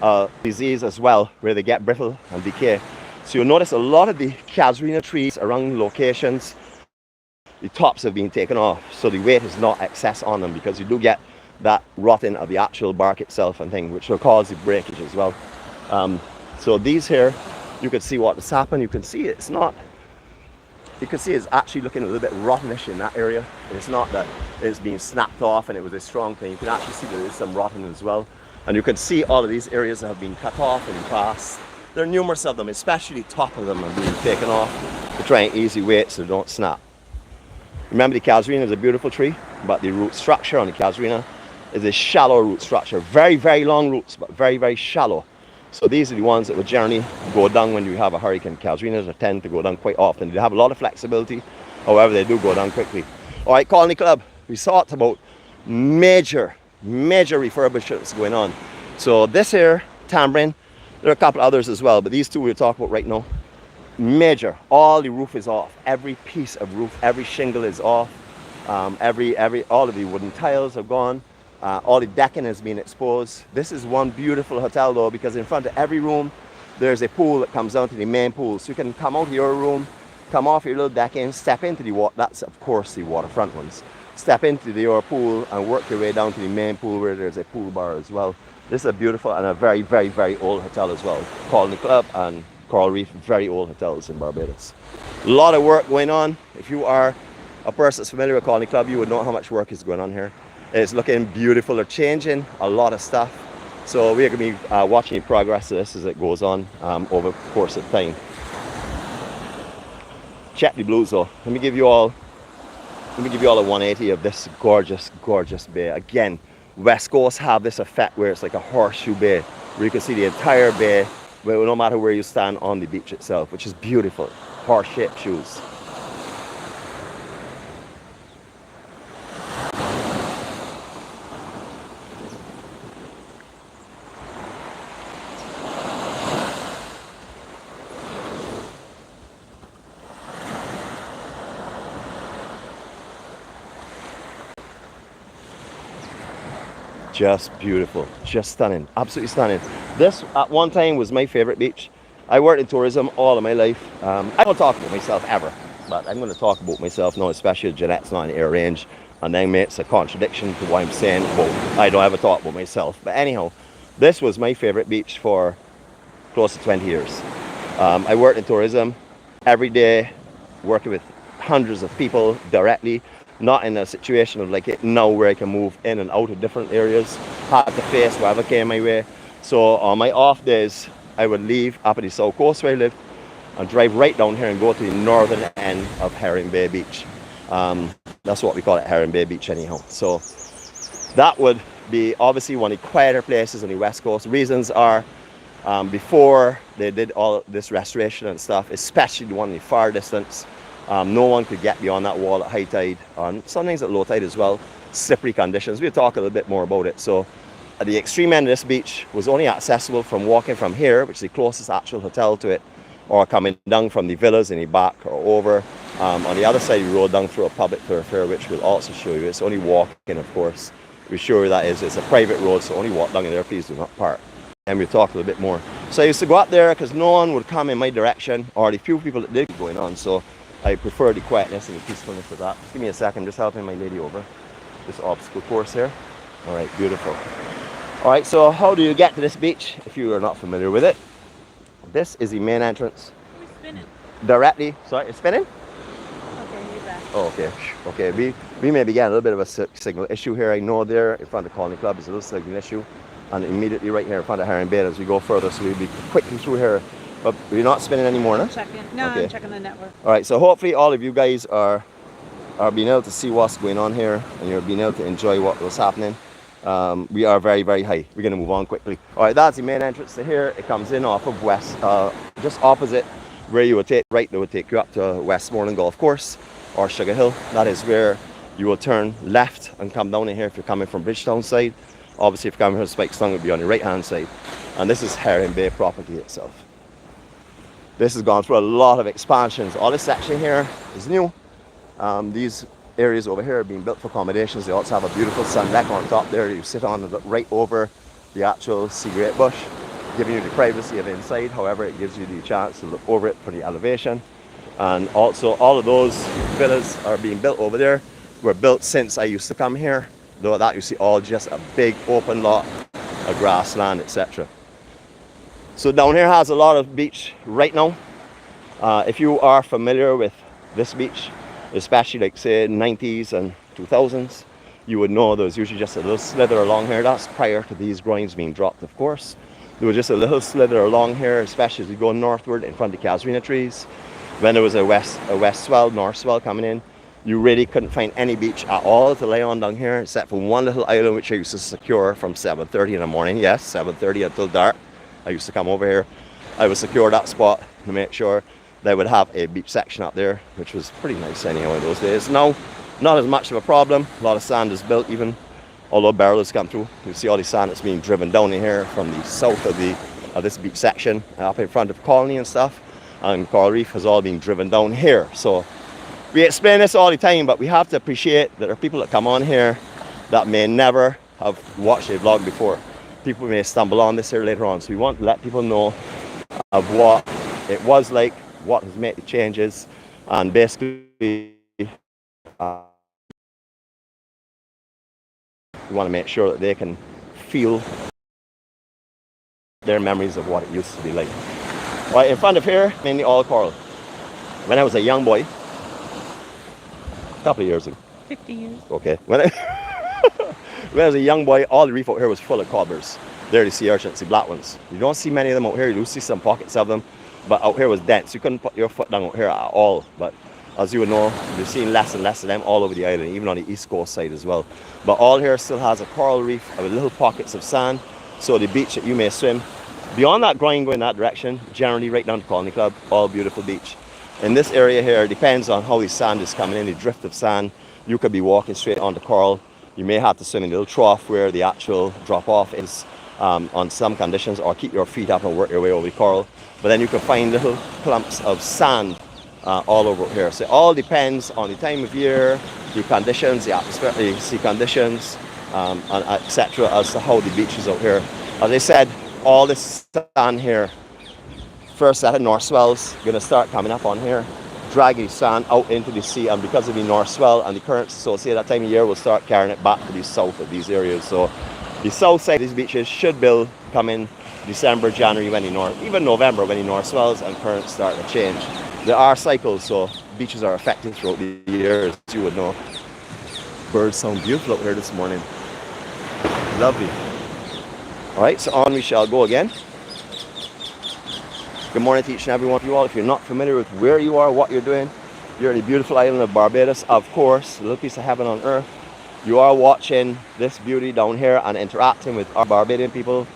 a disease as well, where they get brittle and decay. So you'll notice a lot of the 𝐊𝐿𝐶 trees around locations, the tops have been taken off, so the weight is not excess on them, because you do get that rotting of the actual bark itself and thing, which will cause the breakage as well. So these here, you can see what has happened. You can see it's not, you can see it's actually looking a little bit rottenish in that area. It's not that it's been snapped off and it was a strong thing. You can actually see there is some rotting as well. And you can see all of these areas that have been cut off in the past. There are numerous of them, especially the top of them are being taken off to try and ease the weight so they don't snap. Remember, the 𝐊𝐶 is a beautiful tree, but the root structure on the 𝐊𝐶 is a shallow root structure. Very, very long roots, but very, very shallow. So these are the ones that would generally go down when you have a hurricane. 𝐊𝐶 tend to go down quite often. They have a lot of flexibility, however, they do go down quickly. All right, Colony Club, we talked about major refurbishments going on. So this here, Tambourine, there are a couple others as well, but these two we'll talk about right now. Major, all the roof is off. Every piece of roof, every shingle is off. All of the wooden tiles are gone. All the decking has been exposed. This is one beautiful hotel though, because in front of every room there's a pool that comes down to the main pool. So you can come out of your room, come off your little decking, step into the water. That's of course the waterfront ones. Step into your pool and work your way down to the main pool where there's a pool bar as well. This is a beautiful and a very, very, very old hotel as well. Colony Club and Coral Reef, very old hotels in Barbados. A lot of work going on. If you are a person that's familiar with Colony Club, you would know how much work is going on here. It's looking beautiful. They're changing a lot of stuff. So we're going to be watching the progress of this as it goes on over the course of time. Check the blues though. Let me give you all a 180 of this gorgeous, gorgeous bay. Again, West Coast have this effect where it's like a horseshoe bay, where you can see the entire bay, no matter where you stand on the beach itself, which is beautiful. Horse-shaped shoes. Just beautiful, just stunning, absolutely stunning. This at one time was my favorite beach. I worked in tourism all of my life. I don't talk about myself ever, but I'm going to talk about myself now, especially Jeanette's not in air range, and then it's a contradiction to what I'm saying. Well, I don't ever talk about myself, but anyhow, this was my favorite beach for close to 20 years. I worked in tourism every day, working with hundreds of people directly, not in a situation of like it now where I can move in and out of different areas, had to face whatever came my way. So on my off days, I would leave up at the south coast where I live and drive right down here and go to the northern end of Heron Bay Beach. That's what we call it, Heron Bay Beach anyhow. So that would be obviously one of the quieter places on the west coast. Reasons are before they did all this restoration and stuff, especially the one in the far distance, no one could get beyond that wall at high tide, and sometimes at low tide as well. Slippery conditions. We'll talk a little bit more about it. So at the extreme end of this beach was only accessible from walking from here, which is the closest actual hotel to it, or coming down from the villas in the back or over. On the other side, we rode down through a public thoroughfare, which we'll also show you. It's only walking, of course. We show you that it's a private road, so only walk down in there. Please do not park. And we'll talk a little bit more. So I used to go up there because no one would come in my direction, or the few people that did going on. So I prefer the quietness and the peacefulness of that. Just give me a second. I'm just helping my lady over this obstacle course here. All right, beautiful. All right, so how do you get to this beach if you are not familiar with it? This is the main entrance. We're spinning. Directly. Sorry, it's spinning? Okay, you're back. Oh, okay. Okay, we may be getting a little bit of a signal issue here. I know there in front of Colony Club is a little signal issue. And immediately right here in front of Heron Bay as we go further, so we'll be quickly through here. But we're not spinning anymore, no? Checking. No, Okay. I'm checking the network. All right, so hopefully all of you guys are being able to see what's going on here, and you're being able to enjoy what was happening. We are very, very high. We're going to move on quickly. All right, that's the main entrance to here. It comes in off of west, just opposite where you would take right. They would take you up to Westmoreland Golf Course or Sugar Hill. That is where you will turn left and come down in here if you're coming from Bridgetown side. Obviously, if you're coming from Folkestone, it would be on the right-hand side. And this is Heron Bay property itself. This has gone through a lot of expansions. All this section here is new. These areas over here are being built for accommodations. They also have a beautiful sun deck on top there. You sit on and look right over the actual sea grape bush, giving you the privacy of inside. However, it gives you the chance to look over it for the elevation. And also, all of those villas are being built over there were built since I used to come here. Though that you see all just a big open lot, a grassland, etc. So down here has a lot of beach right now. If you are familiar with this beach, especially like say 90s and 2000s, you would know there's usually just a little slither along here. That's prior to these groins being dropped, of course. There was just a little slither along here, especially as we go northward in front of the 𝐊𝐈𝐍𝐿 trees. When there was a west swell, north swell coming in, you really couldn't find any beach at all to lay on down here, except for one little island which I used to secure from 7:30 in the morning. Yes, 7:30 until dark. I used to come over here. I would secure that spot to make sure they would have a beach section up there, which was pretty nice anyhow in those days. Now, not as much of a problem. A lot of sand is built even, although barrels come through. You see all the sand that's being driven down in here from the south of this beach section, up in front of Colony and stuff. And coral reef has all been driven down here. So we explain this all the time, but we have to appreciate that there are people that come on here that may never have watched a vlog before. People may stumble on this here later on. So we want to let people know of what it was like, what has made the changes, and basically we want to make sure that they can feel their memories of what it used to be like. Right in front of here, mainly all coral. When I was a young boy, a couple of years ago. 50 years. Okay. When I was a young boy, all the reef out here was full of cobblers. They're the sea urchins, the black ones. You don't see many of them out here. You do see some pockets of them, but out here was dense. You couldn't put your foot down out here at all. But as you would know, you're seeing less and less of them all over the island, even on the east coast side as well. But all here still has a coral reef with little pockets of sand. So the beach that you may swim, beyond that groin going that direction, generally right down to Colony Club, all beautiful beach. In this area here, depends on how the sand is coming in, the drift of sand. You could be walking straight onto coral. You may have to swim in a little trough where the actual drop off is on some conditions, or keep your feet up and work your way over the coral. But then you can find little clumps of sand all over here. So it all depends on the time of year, the conditions, the atmosphere, the sea conditions, and etc. as to how the beach is out here. As I said, all this sand here, first set of north swells going to start coming up on here, dragging sand out into the sea, and because of the north swell and the currents associated that time of year, we'll start carrying it back to the south of these areas. So the south side of these beaches should come in December, January, when the north, even November when the north swells and currents start to change. There are cycles, so beaches are affected throughout the year, as you would know. Birds sound beautiful out here this morning. Lovely. All right, so on we shall go again. Good morning to each and every one of you all. If you're not familiar with where you are, what you're doing, you're in the beautiful island of Barbados, of course, a little piece of heaven on earth. You are watching this beauty down here and interacting with our Barbadian people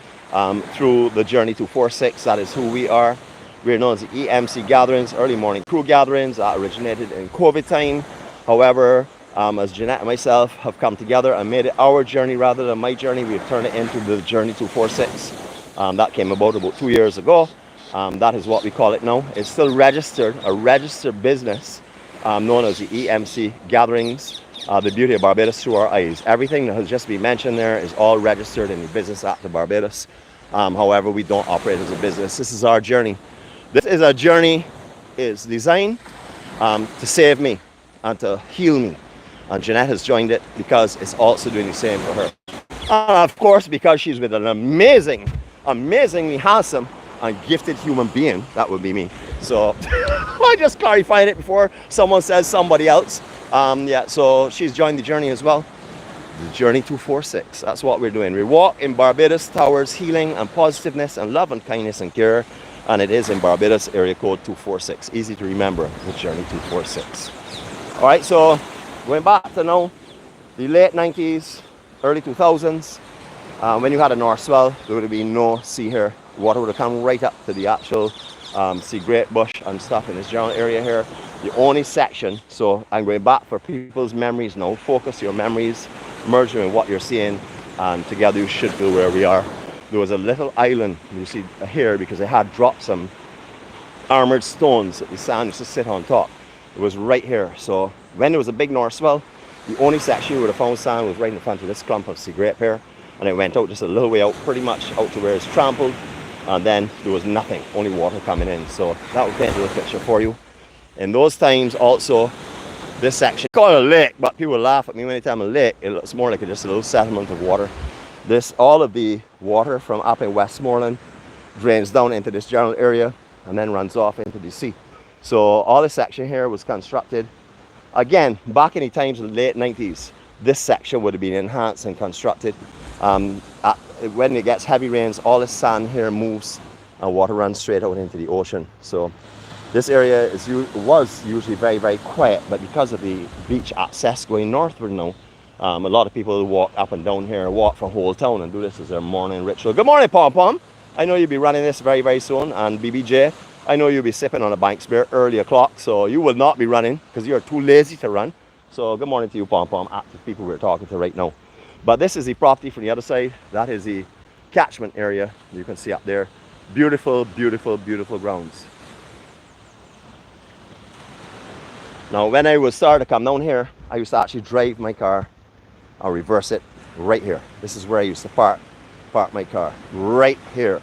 through the Journey 246. That is who we are. We're known as the EMC Gatherings, early morning crew gatherings that originated in COVID time. However, as Jeanette and myself have come together and made it our journey rather than my journey, we've turned it into the Journey 246. That came about 2 years ago. That is what we call it now. It's still registered, a registered business known as the EMC Gatherings, the beauty of Barbados through our eyes. Everything that has just been mentioned there is all registered in the Business Act of Barbados. However, we don't operate as a business. This is our journey. This is a journey is designed to save me and to heal me. And Jeanette has joined it because it's also doing the same for her. And of course, because she's with an amazingly handsome and gifted human being. That would be me. So I just clarified it before someone says somebody else. Yeah, so she's joined the journey as well. The Journey 246. That's what we're doing. We walk in Barbados towards healing and positiveness and love and kindness and care. And it is in Barbados, area code 246. Easy to remember, the Journey 246. All right, so going back to now, the late 90s, early 2000s, when you had a north swell, there would have been no sea here. Water would have come right up to the actual sea great bush and stuff in this general area here. The only section, so I'm going back for people's memories now. Focus your memories, merge them in what you're seeing, and together you should feel where we are. There was a little island you see here because they had dropped some armored stones that the sand used to sit on top. It was right here. So when there was a big north swell, the only section you would have found sand was right in front of this clump of sea grape here. And it went out just a little way out, pretty much out to where it's trampled. And then there was nothing, only water coming in. So that will paint a little picture for you. In those times also, this section, call it a lake, but people laugh at me when I tell them a lake. It looks more like just a little settlement of water. All of the water from up in Westmoreland drains down into this general area and then runs off into the sea. So all this section here was constructed, again, back in the times of the late 90s. This section would have been enhanced and constructed. When it gets heavy rains, all this sand here moves and water runs straight out into the ocean. So this area was usually very, very quiet, but because of the beach access going northward now, a lot of people walk up and down here, walk from Holetown and do this as their morning ritual. Good morning, Pom Pom. I know you'll be running this very, very soon. And BBJ, I know you'll be sipping on a Banks beer early o'clock, so you will not be running because you're too lazy to run. So good morning to you, Pom Pom, active people we're talking to right now. But this is the property from the other side. That is the catchment area you can see up there. Beautiful, beautiful, beautiful grounds. Now, when I was starting to come down here, I used to actually drive my car and reverse it right here. This is where I used to park my car, right here.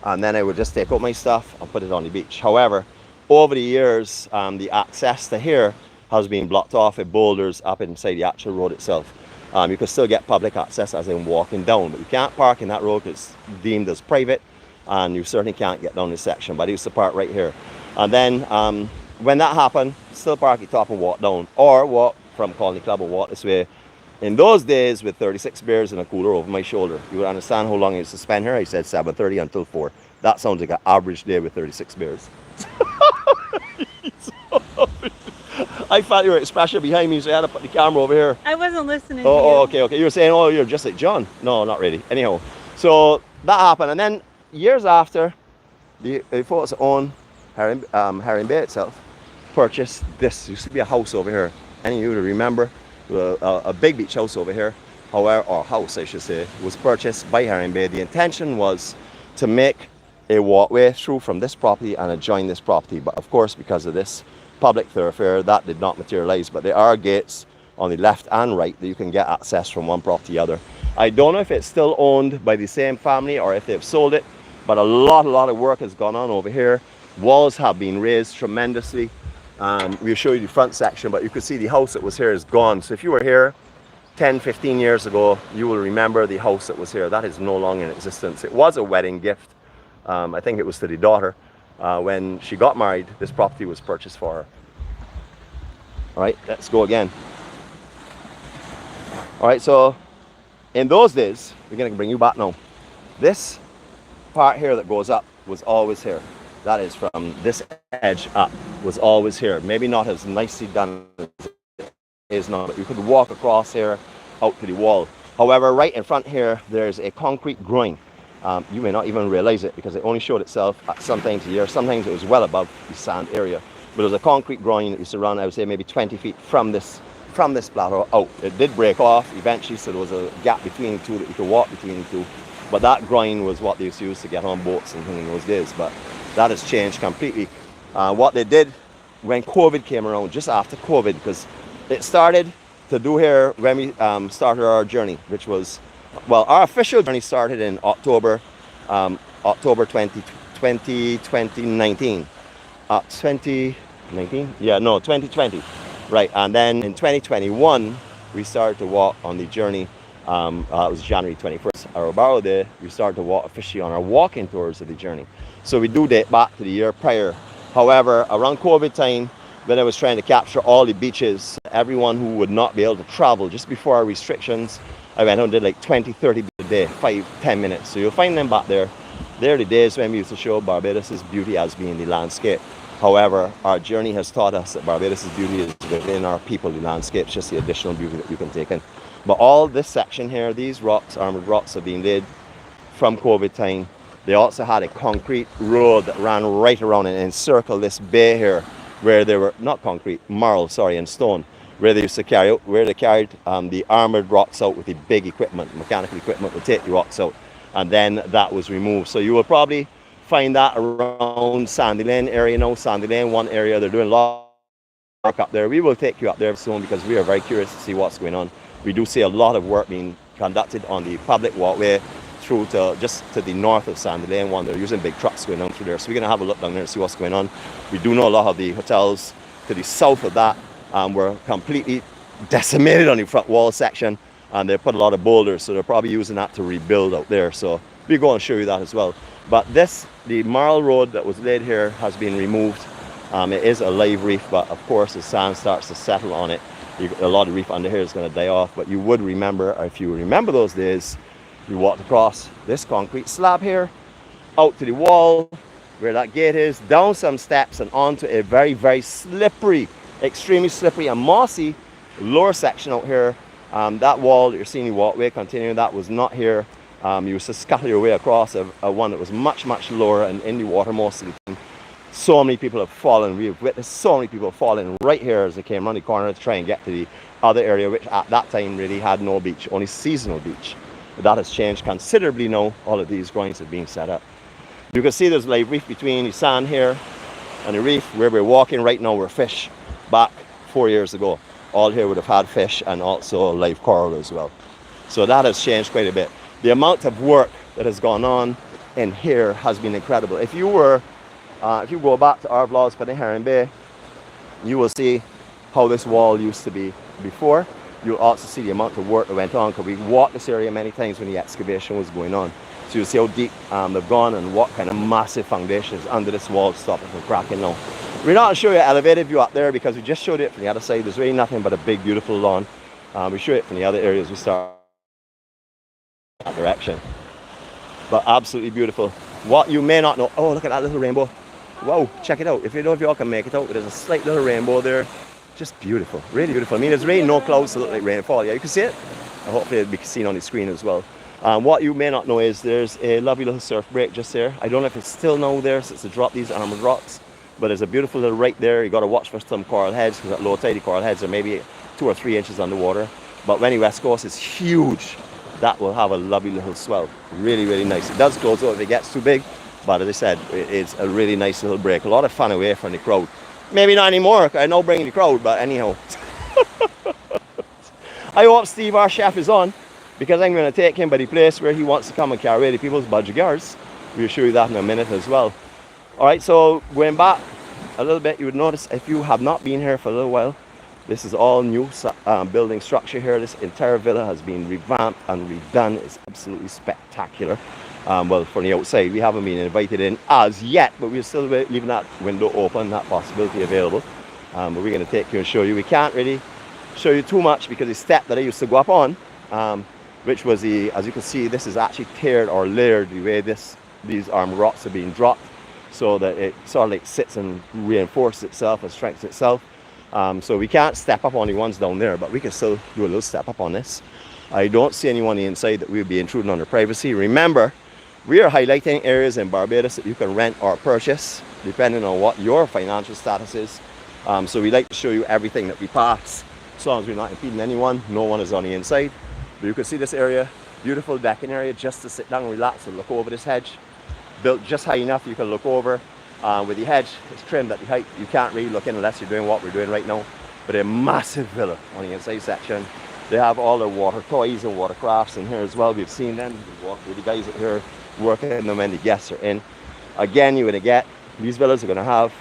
And then I would just take out my stuff and put it on the beach. However, over the years, the access to here has been blocked off with boulders up inside the actual road itself. You can still get public access as in walking down, but you can't park in that road because it's deemed as private, and you certainly can't get down this section. But I used to park right here. And then when that happened, still park at the top and walk down, or walk from Colony Club and walk this way. In those days, with 36 beers and a cooler over my shoulder, you would understand how long I used to spend here. I said 7:30 until 4. That sounds like an average day with 36 beers. I thought you were expression behind me, so I had to put the camera over here. I wasn't listening Oh, to you. okay. You were saying, oh, you're just like John. No, not really. Anyhow, so that happened. And then years after, the folks that own Heron Bay itself purchased this. Used to be a house over here. Any of you to remember? A big beach house over here, however, or house I should say, was purchased by Heron Bay. The intention was to make a walkway through from this property and adjoin this property, but of course because of this public thoroughfare that did not materialize. But there are gates on the left and right that you can get access from one property to the other. I don't know if it's still owned by the same family or if they've sold it, but a lot of work has gone on over here. Walls have been raised tremendously. We'll show you the front section, but you can see the house that was here is gone. So if you were here 10-15 years ago, you will remember the house that was here. That is no longer in existence. It was a wedding gift. I think it was to the daughter. When she got married, this property was purchased for her. All right, let's go again. All right, so in those days, we're gonna bring you back now. This part here that goes up was always here. That is from this edge up, was always here. Maybe not as nicely done as it is now, but you could walk across here out to the wall. However, right in front here, there's a concrete groin. You may not even realize it because it only showed itself at some times a year. Sometimes it was well above the sand area. But there was a concrete groin that used to run, I would say, maybe 20 feet from this plateau out. It did break off eventually, so there was a gap between the two that you could walk between the two. But that groin was what they used to use to get on boats and things in those days. But that has changed completely. What they did when COVID came around, just after COVID, because it started to do here when we started our journey, which was, well, our official journey started in October 2019. 2019? Yeah, no, 2020. Right, and then in 2021, we started to walk on the journey. It was January 21st. Our Barbados Day, we started to walk officially on our walking tours of the journey. So we do date back to the year prior. However, around COVID time, when I was trying to capture all the beaches, everyone who would not be able to travel just before our restrictions, I went out and did like 20, 30 beaches a day, 5, 10 minutes. So you'll find them back there. They're the days when we used to show Barbados' beauty as being the landscape. However, our journey has taught us that Barbados' beauty is within our people, the landscape, just the additional beauty that you can take in. But all this section here, these rocks, armored rocks, have been laid from COVID time. They also had a concrete road that ran right around and encircled this bay here, where they were, not concrete, marl, sorry, and stone, where they used to carry out, where they carried the armored rocks out with the big equipment, mechanical equipment would take the rocks out, and then that was removed. So you will probably find that around 𝐷𝐶 area now. 𝐷𝐶, one area, they're doing a lot of work up there. We will take you up there soon because we are very curious to see what's going on. We do see a lot of work being conducted on the public walkway through to just to the north of 𝐷𝐶 one. They're using big trucks going down through there. So we're going to have a look down there and see what's going on. We do know a lot of the hotels to the south of that were completely decimated on the front wall section, and they put a lot of boulders, so they're probably using that to rebuild out there. So we'll go and show you that as well. But this, the marl road that was laid here, has been removed. It is a live reef, but of course as sand starts to settle on it, a lot of reef under here is going to die off. But you would remember, or if you remember those days, you walked across this concrete slab here, out to the wall, where that gate is, down some steps and onto a very, very slippery, extremely slippery and mossy lower section out here. That wall that you're seeing the walkway continuing, that was not here. You used to scuttle your way across a one that was much, much lower and in the water most of the time. So many people have fallen. We've witnessed so many people falling right here as they came around the corner to try and get to the other area, which at that time really had no beach, only seasonal beach. But that has changed considerably now. All of these groins have been set up. You can see there's live reef between the sand here and the reef. Where we're walking right now were fish back 4 years ago. All here would have had fish and also live coral as well. So that has changed quite a bit. The amount of work that has gone on in here has been incredible. If you go back to our vlogs for the Heron Bay, you will see how this wall used to be before. You'll also see the amount of work that went on, because we walked this area many times when the excavation was going on. So you'll see how deep they've gone and what kind of massive foundations under this wall to stop it from cracking now. We're not going to show you an elevated view up there because we just showed it from the other side. There's really nothing but a big, beautiful lawn. We show it from the other areas we start that direction. But absolutely beautiful. What you may not know, oh, look at that little rainbow. Whoa, check it out. If you know if y'all can make it out, there's a slight little rainbow there. Just beautiful, really beautiful. I mean, there's really no clouds to look like rainfall. Yeah, you can see it. Hopefully it'll be seen on the screen as well. What you may not know is there's a lovely little surf break just there. I don't know if it's still now there since they dropped these armored rocks, but there's a beautiful little right there. You got to watch for some coral heads, because at low tide the coral heads are maybe 2 or 3 inches underwater. But when the west coast is huge, that will have a lovely little swell. Really, really nice. It does close out if it gets too big, but as I said, it's a really nice little break. A lot of fun away from the crowd. Maybe not anymore, I know bringing the crowd, but anyhow. I hope Steve, our chef, is on, because I'm going to take him by the place where he wants to come and carry away the people's budgets. We'll show you that in a minute as well. Alright, so going back a little bit, you would notice if you have not been here for a little while, this is all new building structure here. This entire villa has been revamped and redone. It's absolutely spectacular. Well, from the outside, we haven't been invited in as yet, but we're still leaving that window open, that possibility available. but we're going to take you and show you. We can't really show you too much because the step that I used to go up on, which was the, as you can see, this is actually tiered or layered the way these rocks are being dropped, so that it sort of like sits and reinforces itself and strengthens itself. So we can't step up on the ones down there, but we can still do a little step up on this. I don't see anyone inside that we'll be intruding on their privacy. Remember, we are highlighting areas in Barbados that you can rent or purchase, depending on what your financial status is. So we like to show you everything that we pass, as long as we're not impeding anyone. No one is on the inside. But you can see this area, beautiful decking area, just to sit down and relax and look over this hedge. Built just high enough you can look over. With the hedge, it's trimmed at the height. You can't really look in unless you're doing what we're doing right now. But a massive villa on the inside section. They have all their water toys and water crafts in here as well. We've seen them. We walk with the guys out here working them when the guests are in. Again, you're going to get, these villas are going to have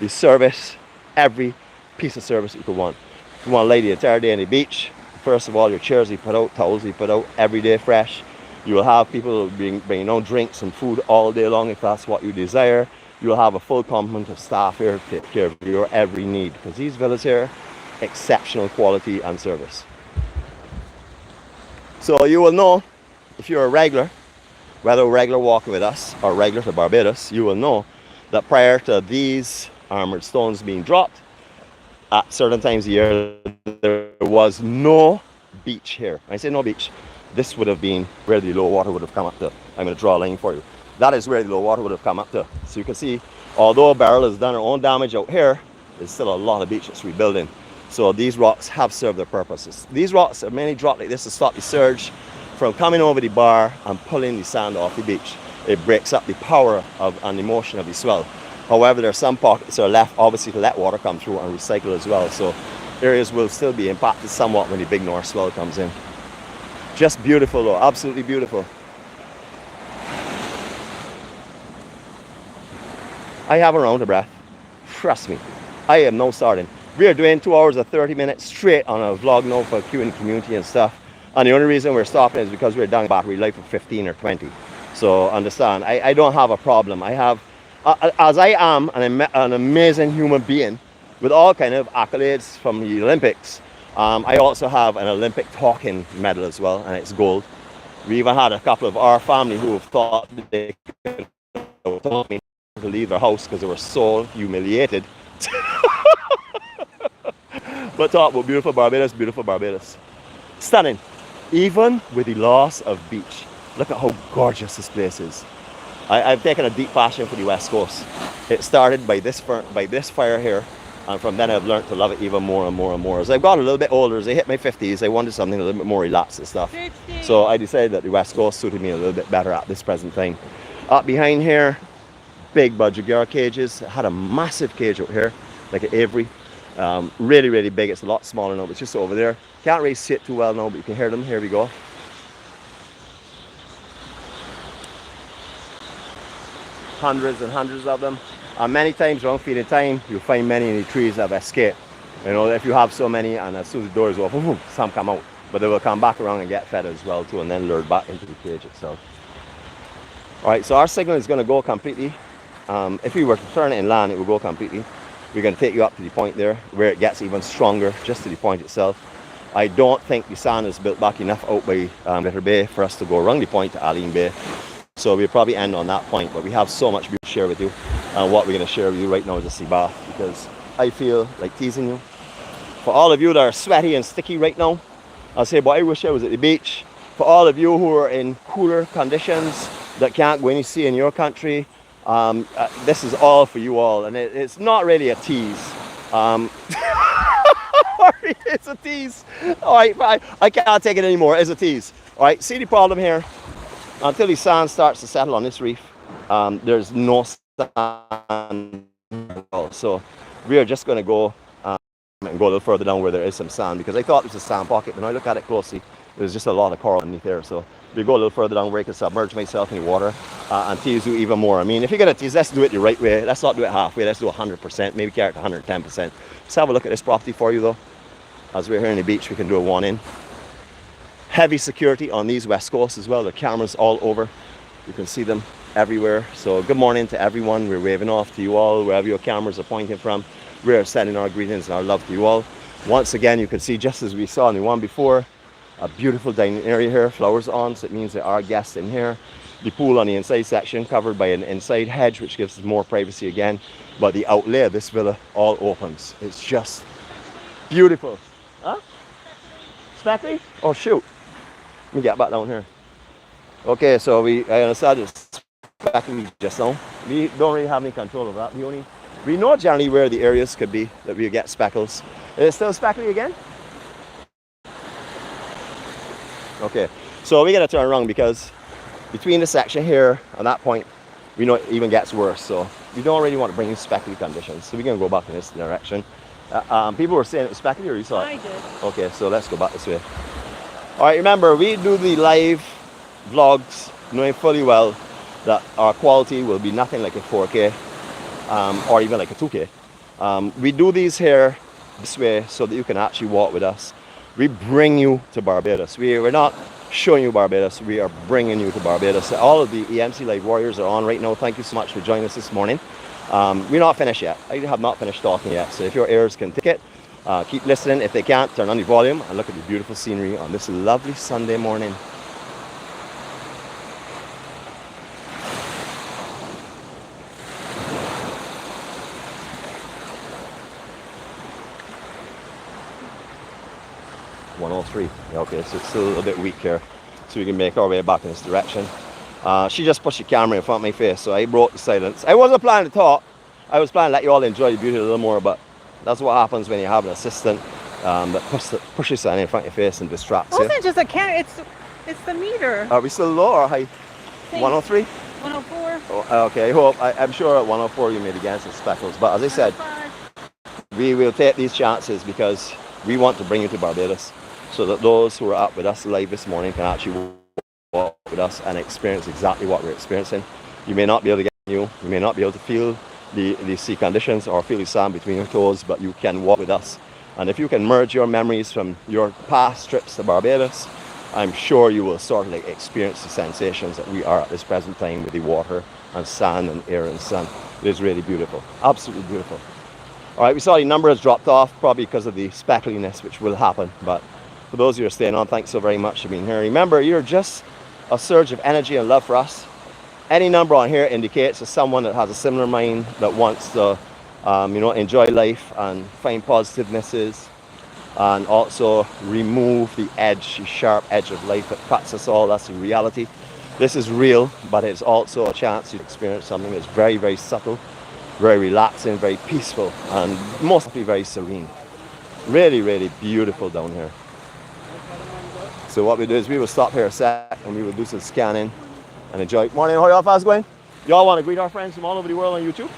the service, every piece of service you could want. If you want to lay the entire day on the beach, first of all, your chairs you put out, towels you put out, every day fresh. You will have people bringing on drinks and food all day long if that's what you desire. You'll have a full complement of staff here to take care of your every need, because these villas here, exceptional quality and service. So you will know, if you're a regular, whether regular walking with us or regular to Barbados, you will know that prior to these armored stones being dropped, at certain times of year, there was no beach here. When I say no beach, this would have been where the low water would have come up to. I'm going to draw a line for you. That is where the low water would have come up to. So you can see, although Beryl has done her own damage out here, there's still a lot of beach that's rebuilding. So these rocks have served their purposes. These rocks are mainly dropped like this to stop the surge from coming over the bar and pulling the sand off the beach. It breaks up the power of and the motion of the swell. However, there are some pockets that are left, obviously, to let water come through and recycle as well. So areas will still be impacted somewhat when the big north swell comes in. Just beautiful though, absolutely beautiful. I have a round of breath. Trust me, I am now starting. We are doing 2 hours and 30 minutes straight on a vlog now for Q and community and stuff. And the only reason we're stopping is because we're down battery life of 15 or 20. So understand, I don't have a problem. I have, as I am an amazing human being with all kind of accolades from the Olympics, I also have an Olympic talking medal as well, and it's gold. We even had a couple of our family who have thought they could have told me to leave their house because they were so humiliated. But talk about beautiful Barbados, beautiful Barbados. Stunning. Even with the loss of beach. Look at how gorgeous this place is. I've taken a deep passion for the West Coast. It started by this fire here, and from then I've learned to love it even more and more and more. As I've got a little bit older, as I hit my 50s, I wanted something a little bit more relaxed and stuff. So I decided that the West Coast suited me a little bit better at this present time. Up behind here, big budgerigara cages. I had a massive cage out here, like an aviary. Really, really big. It's a lot smaller now, but it's just over there. Can't really see it too well now, but you can hear them. Here we go. Hundreds and hundreds of them. And many times around feeding time, you'll find many in the trees that have escaped. You know, if you have so many, and as soon as the doors open, some come out. But they will come back around and get fed as well too, and then lured back into the cage itself. Alright, so our signal is going to go completely. If we were to turn it inland, it will go completely. We're going to take you up to the point there, where it gets even stronger, just to the point itself. I don't think the sand is built back enough out by Heron Bay for us to go around the point to 𝐊𝐈𝐍𝐃𝐍𝐿𝐴 Bay. So we'll probably end on that point, but we have so much to share with you. And what we're going to share with you right now is a sea bath, because I feel like teasing you. For all of you that are sweaty and sticky right now, I'll say, boy, I wish I was at the beach. For all of you who are in cooler conditions that can't go any sea in your country, this is all for you all, and it's not really a tease. It's a tease. All right, I can't take it anymore. It's a tease. All right, see the problem here? Until the sand starts to settle on this reef, there's no sand at all. So we are just going to go and go a little further down where there is some sand, because I thought it was a sand pocket, but when I look at it closely, there's just a lot of coral underneath there. So we go a little further down where I can submerge myself in the water and tease you even more. I mean, if you're going to tease, let's do it the right way. Let's not do it halfway. Let's do 100%, maybe carry it to 110%. Let's have a look at this property for you though. As we're here on the beach, we can do a one in. Heavy security on these west coasts as well. There are cameras all over. You can see them everywhere. So good morning to everyone. We're waving off to you all wherever your cameras are pointing from. we're sending our greetings and our love to you all. Once again, you can see, just as we saw in the one before, a beautiful dining area here, flowers on, so it means there are guests in here. The pool on the inside section covered by an inside hedge, which gives us more privacy again. But the outlay of this villa all opens. It's just beautiful. Huh? Speckly? Oh shoot. Let me get back down here. Okay, so I understand it's speckly just now. We don't really have any control of that. We know generally where the areas could be that we get speckles. Is it still speckly again? Okay, so we gotta turn around because between the section here and that point, we know it even gets worse. So we don't really want to bring in speckly conditions. So we're gonna go back in this direction. People were saying it was speckly, or you saw it? I did. Okay, so let's go back this way. All right, remember, we do the live vlogs knowing fully well that our quality will be nothing like a 4K or even like a 2K. We do these here this way so that you can actually walk with us. We bring you to Barbados. We're not showing you Barbados, we are bringing you to Barbados. All of the EMC Live Warriors are on right now. Thank you so much for joining us this morning. We're not finished yet. I have not finished talking yet, so if your ears can take it, keep listening. If they can't, turn on the volume and look at the beautiful scenery on this lovely Sunday morning. Okay, so it's still a little bit weak here, so we can make our way back in this direction. She just pushed the camera in front of my face, so I broke the silence. I wasn't planning to talk. I was planning to let you all enjoy the beauty a little more, but that's what happens when you have an assistant that pushes something in front of your face and distracts It you. wasn't just a camera, it's the meter. Are we still low or high? 103? 104. Oh, okay, I'm sure at 104 you made against the speckles, but as I said, 105. we will take these chances because we want to bring you to Barbados, so that those who are up with us live this morning can actually walk with us and experience exactly what we're experiencing. You may not be able to get you may not be able to feel the sea conditions or feel the sand between your toes, but you can walk with us. And if you can merge your memories from your past trips to Barbados, I'm sure you will sort of like experience the sensations that we are at this present time with the water and sand and air and sun. It is really beautiful, absolutely beautiful. All right, we saw the number has dropped off probably because of the speckliness, which will happen, but for those of you who are staying on, thanks so very much for being here. Remember, you're just a surge of energy and love for us. Any number on here indicates to someone that has a similar mind, that wants to enjoy life and find positivenesses and also remove the edge, the sharp edge of life that cuts us all. That's the reality. This is real, but it's also a chance to experience something that's very, very subtle, very relaxing, very peaceful, and mostly very serene. Really, really beautiful down here. So what we do is we will stop here a sec and we will do some scanning and enjoy. Morning, how y'all fellas going? Y'all want to greet our friends from all over the world on YouTube?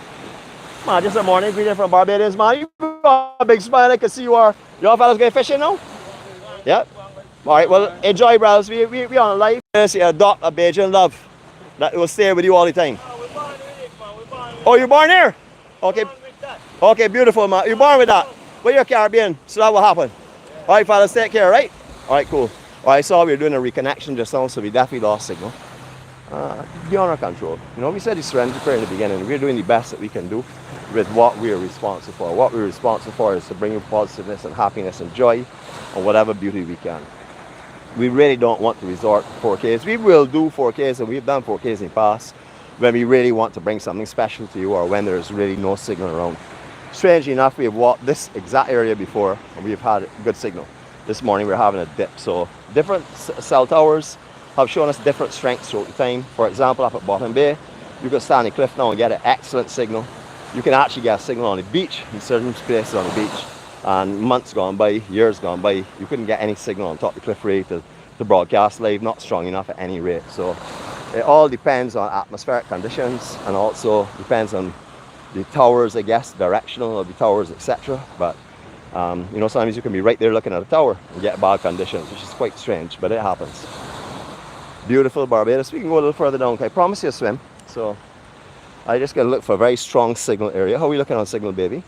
Come on, just a morning greeting from Barbados, man. You got a big smile, I can see you are. Y'all fellas going fishing now? Yep. All right, well, enjoy, brothers. We on a live. There's a dot of Bajan love that will stay with you all the time. Oh, you're born here? Okay. Okay, beautiful, man. You're born with that. Well, you're Caribbean, so that will happen. All right, fellas, take care, right? All right, cool. Well, I saw we were doing a reconnection just now, so we definitely lost signal. Beyond our control. You know, we said the Serenity prayer in the beginning. We're doing the best that we can do with what we're responsible for. What we're responsible for is to bring you positiveness and happiness and joy and whatever beauty we can. We really don't want to resort to 4Ks. We will do 4Ks, and we've done 4Ks in the past when we really want to bring something special to you or when there's really no signal around. Strangely enough, we have walked this exact area before and we've had good signal. This morning we're having a dip, so different cell towers have shown us different strengths throughout the time. For example, up at Bottom Bay, you can stand on the cliff now and get an excellent signal. You can actually get a signal on the beach, in certain places on the beach. And months gone by, years gone by, you couldn't get any signal on top of the cliff rate to broadcast live, not strong enough at any rate. So it all depends on atmospheric conditions and also depends on the towers, I guess, directional of the towers, etc. But sometimes you can be right there looking at a tower and get bad conditions, which is quite strange, but it happens. Beautiful Barbados. We can go a little further down. I promise you a swim. So I just gotta look for a very strong signal area. How are we looking on signal, baby?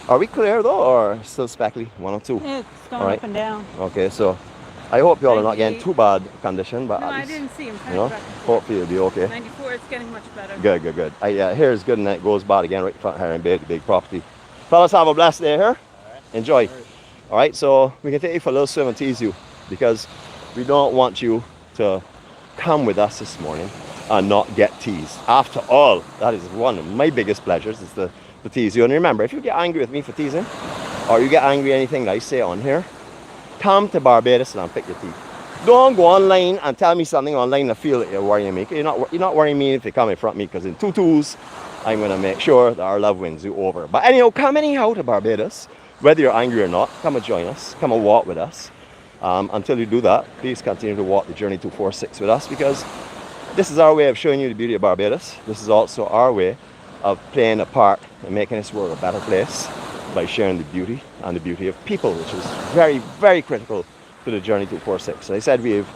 Are we clear though, or still speckly? 102. It's going up and down. Okay, so I hope y'all are not getting too bad condition, but No, at I least, didn't see him. hopefully it'll be okay. 94, it's getting much better. Good. Here is good, and it goes bad again right in front of Heron Bay, the big property. Fellas, have a blessed day here. Enjoy. All right, so we can take you for a little swim and tease you because we don't want you to come with us this morning and not get teased. After all, that is one of my biggest pleasures, is to tease you. And remember, if you get angry with me for teasing, or you get angry at anything that I say on here, come to Barbados and I'll pick your teeth. Don't go online and tell me something online and feel that you're worrying me. You're not worrying me if you come in front of me, because in 2-2s, I'm going to make sure that our love wins you over. But anyhow, come anyhow to Barbados, whether you're angry or not. Come and join us. Come and walk with us. Until you do that, please continue to walk the journey 246 with us, because this is our way of showing you the beauty of Barbados. This is also our way of playing a part in making this world a better place by sharing the beauty and the beauty of people, which is very, very critical to the journey 246. As I said, we've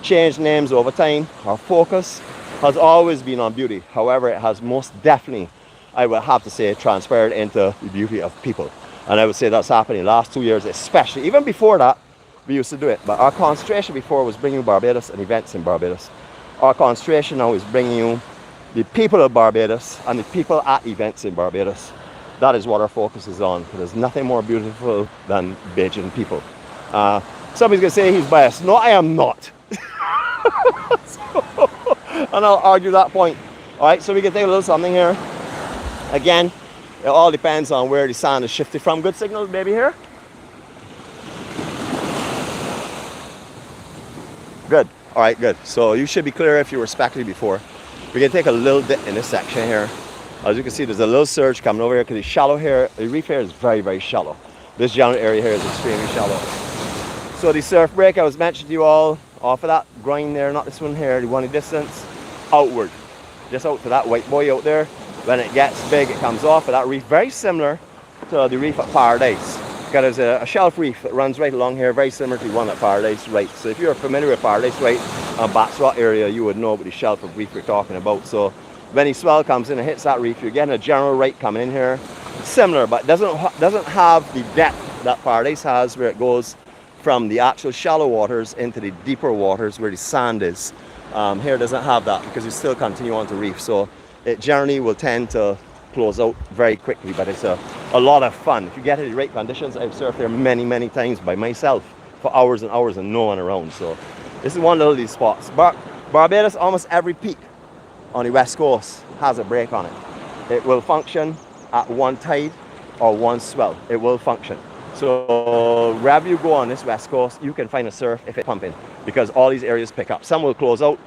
changed names over time. Our focus has always been on beauty. However, it has most definitely, I would have to say, transpired into the beauty of people. And I would say that's happened in the last 2 years, especially. Even before that, we used to do it. But our concentration before was bringing Barbados and events in Barbados. Our concentration now is bringing you the people of Barbados and the people at events in Barbados. That is what our focus is on. There's nothing more beautiful than Bajan people. Somebody's going to say he's biased. No, I am not. And I'll argue that point. All right, so we can take a little something here. Again, it all depends on where the sand is shifted from. Good signal, baby, here. Good. All right, good. So you should be clear if you were speculating before. We can take a little dip in this section here. As you can see, there's a little surge coming over here because it's shallow here. The reef here is very, very shallow. This general area here is extremely shallow. So the surf break I was mentioning to you all, off of that grind there, not this one here, the one in distance, outward. Just out to that white buoy out there. When it gets big, it comes off of that reef, very similar to the reef at Paradise. There's a shelf reef that runs right along here, very similar to the one at Paradise Right. So if you're familiar with Paradise Right and Bats Rock area, you would know about the shelf of reef we're talking about. So when the swell comes in and hits that reef, you're getting a general right coming in here. Similar, but doesn't have the depth that Paradise has, where it goes from the actual shallow waters into the deeper waters where the sand is. Here doesn't have that because you still continue on to reef. So it generally will tend to close out very quickly, but it's a lot of fun. If you get it in right conditions, I've surfed there many, many times by myself for hours and hours and no one around. So this is one little of these spots. Barbados, almost every peak on the west coast has a break on it. It will function at one tide or one swell. It will function. So wherever you go on this west coast, you can find a surf if it's pumping, because all these areas pick up. Some will close out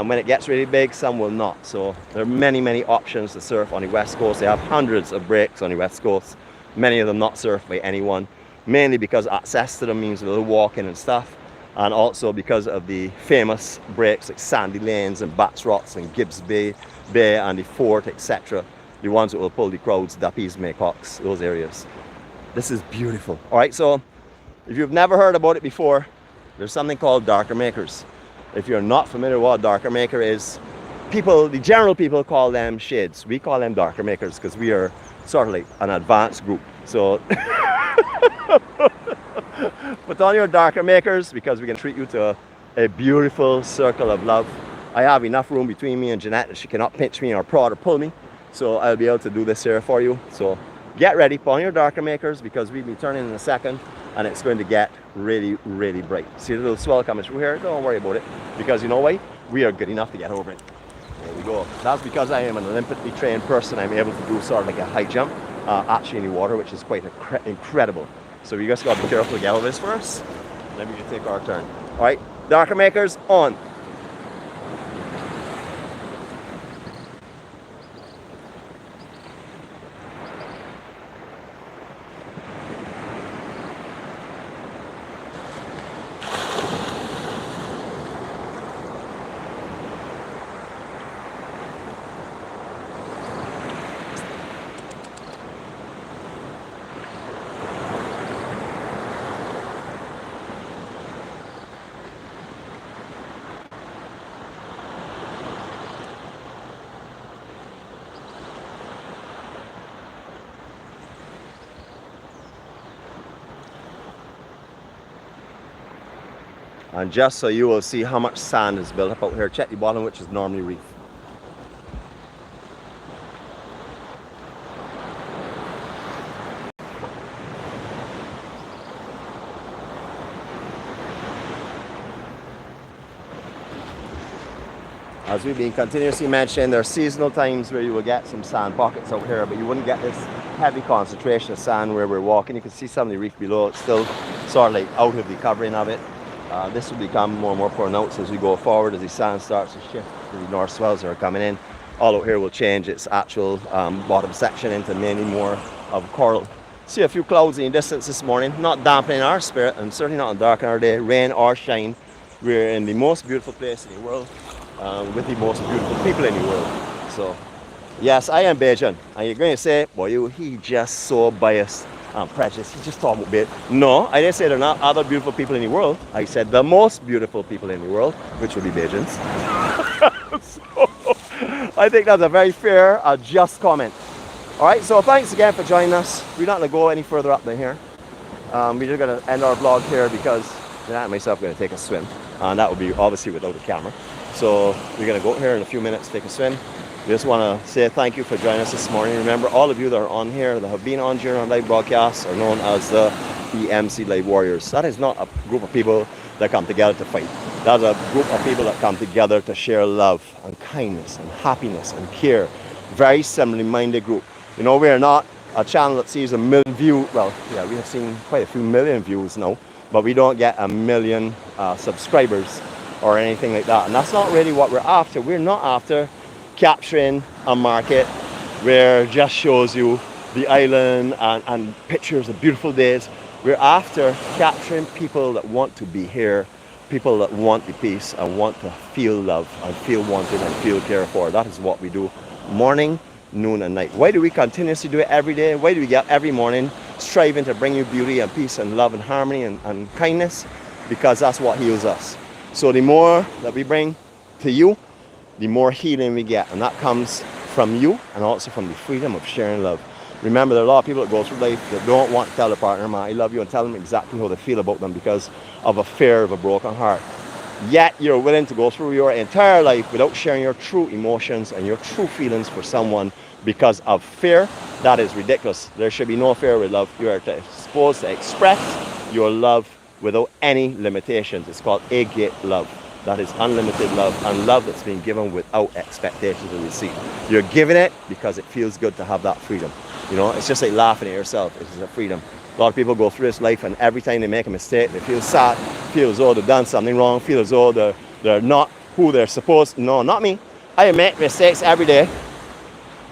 when it gets really big, some will not. So there are many, many options to surf on the west coast. They have hundreds of breaks on the west coast, many of them not surfed by anyone, mainly because access to them means a little walking and stuff, and also because of the famous breaks like Sandy Lanes and Bats Rocks and Gibbs Bay and the Fort, etc. The ones that will pull the crowds, Dappies, Maycocks, those areas. This is beautiful. All right, so if you've never heard about it before, there's something called darker makers. If you're not familiar with what a darker maker is, the general people call them shades. We call them darker makers because we are sort of like an advanced group. So put on your darker makers because we can treat you to a beautiful circle of love. I have enough room between me and Jeanette that she cannot pinch me or prod or pull me. So I'll be able to do this here for you. So get ready, put on your darker makers because we'll be turning in a second and it's going to get really, really bright. See the little swell coming through here? Don't worry about it, because you know why? We are good enough to get over it. There we go. That's because I am an Olympically trained person. I'm able to do sort of like a high jump actually in the water, which is quite incredible. So you guys got to be careful to get over this first. Then we can take our turn. All right, darker makers on. And just so you will see how much sand is built up out here, check the bottom, which is normally reef. as we've been continuously mentioning, there are seasonal times where you will get some sand pockets out here, but you wouldn't get this heavy concentration of sand where we're walking. You can see some of the reef below. It's still sort of like out of the covering of it. This will become more and more pronounced as we go forward, as the sand starts to shift to the north swells that are coming in. All out here will change its actual bottom section into mainly more of coral. See a few clouds in the distance this morning, not dampening our spirit and certainly not darkening our day, rain or shine. We're in the most beautiful place in the world, with the most beautiful people in the world. So, yes, I am Bajan. And you're going to say, boy, he just so biased and prejudiced. He's just talking about Bajan. No, I didn't say there are not other beautiful people in the world. I said the most beautiful people in the world, which would be Bajans. So, I think that's a very fair, just comment. All right, so thanks again for joining us. We're not going to go any further up than here. We're just going to end our vlog here because Jeanette and myself are going to take a swim. And that will be obviously without a camera. So we're going to go here in a few minutes, take a swim. We just want to say thank you for joining us this morning. Remember, all of you that are on here, that have been on during our live broadcasts, are known as the EMC Live Warriors. That is not a group of people that come together to fight. That's a group of people that come together to share love and kindness and happiness and care. Very similarly minded group. You know, we're not a channel that sees 1 million views. Well, yeah, we have seen quite a few million views now, but we don't get 1 million subscribers or anything like that. And that's not really what we're after. We're not after capturing a market where it just shows you the island and pictures of beautiful days. We're after capturing people that want to be here, people that want the peace and want to feel love and feel wanted and feel cared for. That is what we do morning, noon and night. Why do we continuously do it every day? Why do we get up every morning striving to bring you beauty and peace and love and harmony and kindness? Because that's what heals us. So the more that we bring to you, the more healing we get. And that comes from you and also from the freedom of sharing love. Remember, there are a lot of people that go through life that don't want to tell their partner, man, I love you, and tell them exactly how they feel about them because of a fear of a broken heart. Yet you're willing to go through your entire life without sharing your true emotions and your true feelings for someone because of fear. That is ridiculous. There should be no fear with love. You are supposed to express your love without any limitations. It's called 𝐴𝐿𝐿 love. That is unlimited love and love that's been given without expectations of receipt. You're giving it because it feels good to have that freedom. You know, it's just like laughing at yourself. It's a freedom. A lot of people go through this life and every time they make a mistake, they feel sad, feel as though they've done something wrong, feel as though they're not who they're supposed to. No, not me. I make mistakes every day.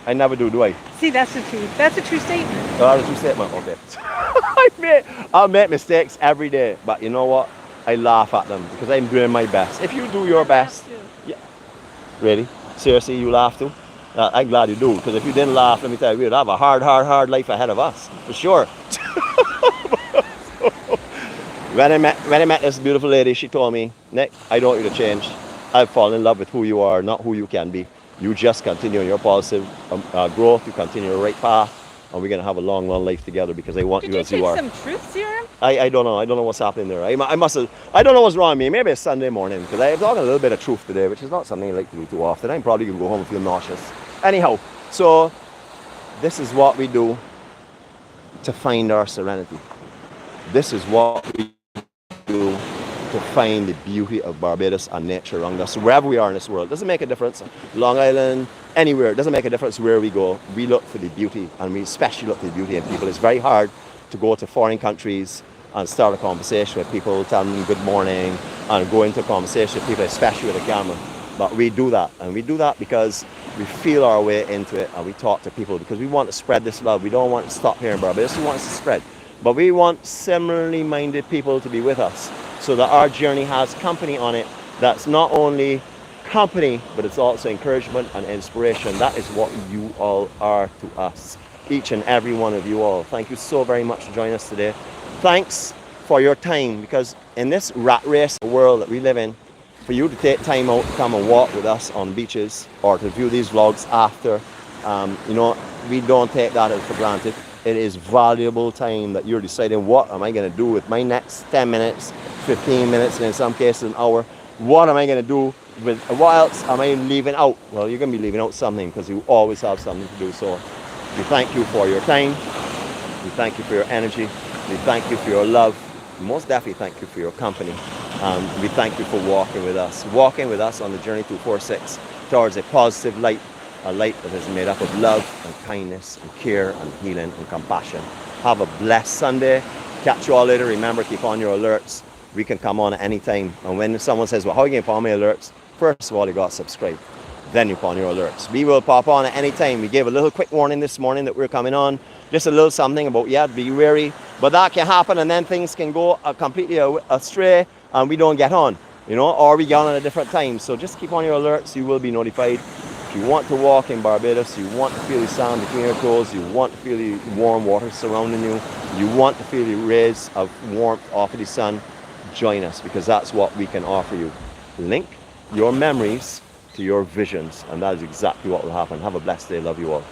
I never do I? See, that's the truth. That's a true statement. Oh, that's a true statement. Okay. I make mistakes every day, but you know what? I laugh at them because I'm doing my best. If you do your best, yeah. Really? Seriously, you laugh too? I'm glad you do, because if you didn't laugh, let me tell you, we'd have a hard life ahead of us, for sure. When I met this beautiful lady, she told me, Nick, I don't want you to change. I've fallen in love with who you are, not who you can be. You just continue your positive growth, you continue your right path, and we're going to have a long life together because I want you as you are. Did you take some truth serum? I don't know. I don't know what's happening there. I don't know what's wrong with me. Maybe it's Sunday morning because I'm talking a little bit of truth today, which is not something I like to do too often. I'm probably going to go home and feel nauseous. Anyhow, so this is what we do to find our serenity. This is what we do to find the beauty of Barbados and nature around us. Wherever we are in this world, it doesn't make a difference. Long Island, anywhere, it doesn't make a difference where we go. We look for the beauty, and we especially look for the beauty in people. It's very hard to go to foreign countries and start a conversation with people, tell them good morning, and go into a conversation with people, especially with a camera. But we do that, and we do that because we feel our way into it, and we talk to people because we want to spread this love. We don't want to stop here in Barbados. We want it to spread. But we want similarly minded people to be with us so that our journey has company on it. That's not only company, but it's also encouragement and inspiration. That is what you all are to us. Each and every one of you all. Thank you so very much for joining us today. Thanks for your time, because in this rat race world that we live in, for you to take time out to come and walk with us on beaches or to view these vlogs after, you know, we don't take that for granted. It is valuable time that you're deciding, what am I going to do with my next 10 minutes, 15 minutes, and in some cases an hour. What am I going to do with, what else am I leaving out? Well, you're going to be leaving out something because you always have something to do. So we thank you for your time. We thank you for your energy. We thank you for your love. We most definitely thank you for your company. We thank you for walking with us on the journey 246 towards a positive light, a light that is made up of love and kindness and care and healing and compassion. Have a blessed Sunday. Catch you all later. Remember, keep on your alerts. We can come on at any time. And when someone says, well, how you can put on my alerts? First of all, you got to subscribe. Then you put on your alerts. We will pop on at any time. We gave a little quick warning this morning that we're coming on. Just a little something about, yeah, be wary. But that can happen, and then things can go completely astray, and we don't get on, you know, or we get on at a different time. So just keep on your alerts. You will be notified. If you want to walk in Barbados, you want to feel the sand between your toes, you want to feel the warm water surrounding you, you want to feel the rays of warmth off of the sun, join us, because that's what we can offer you. Link your memories to your visions, and that is exactly what will happen. Have a blessed day. Love you all.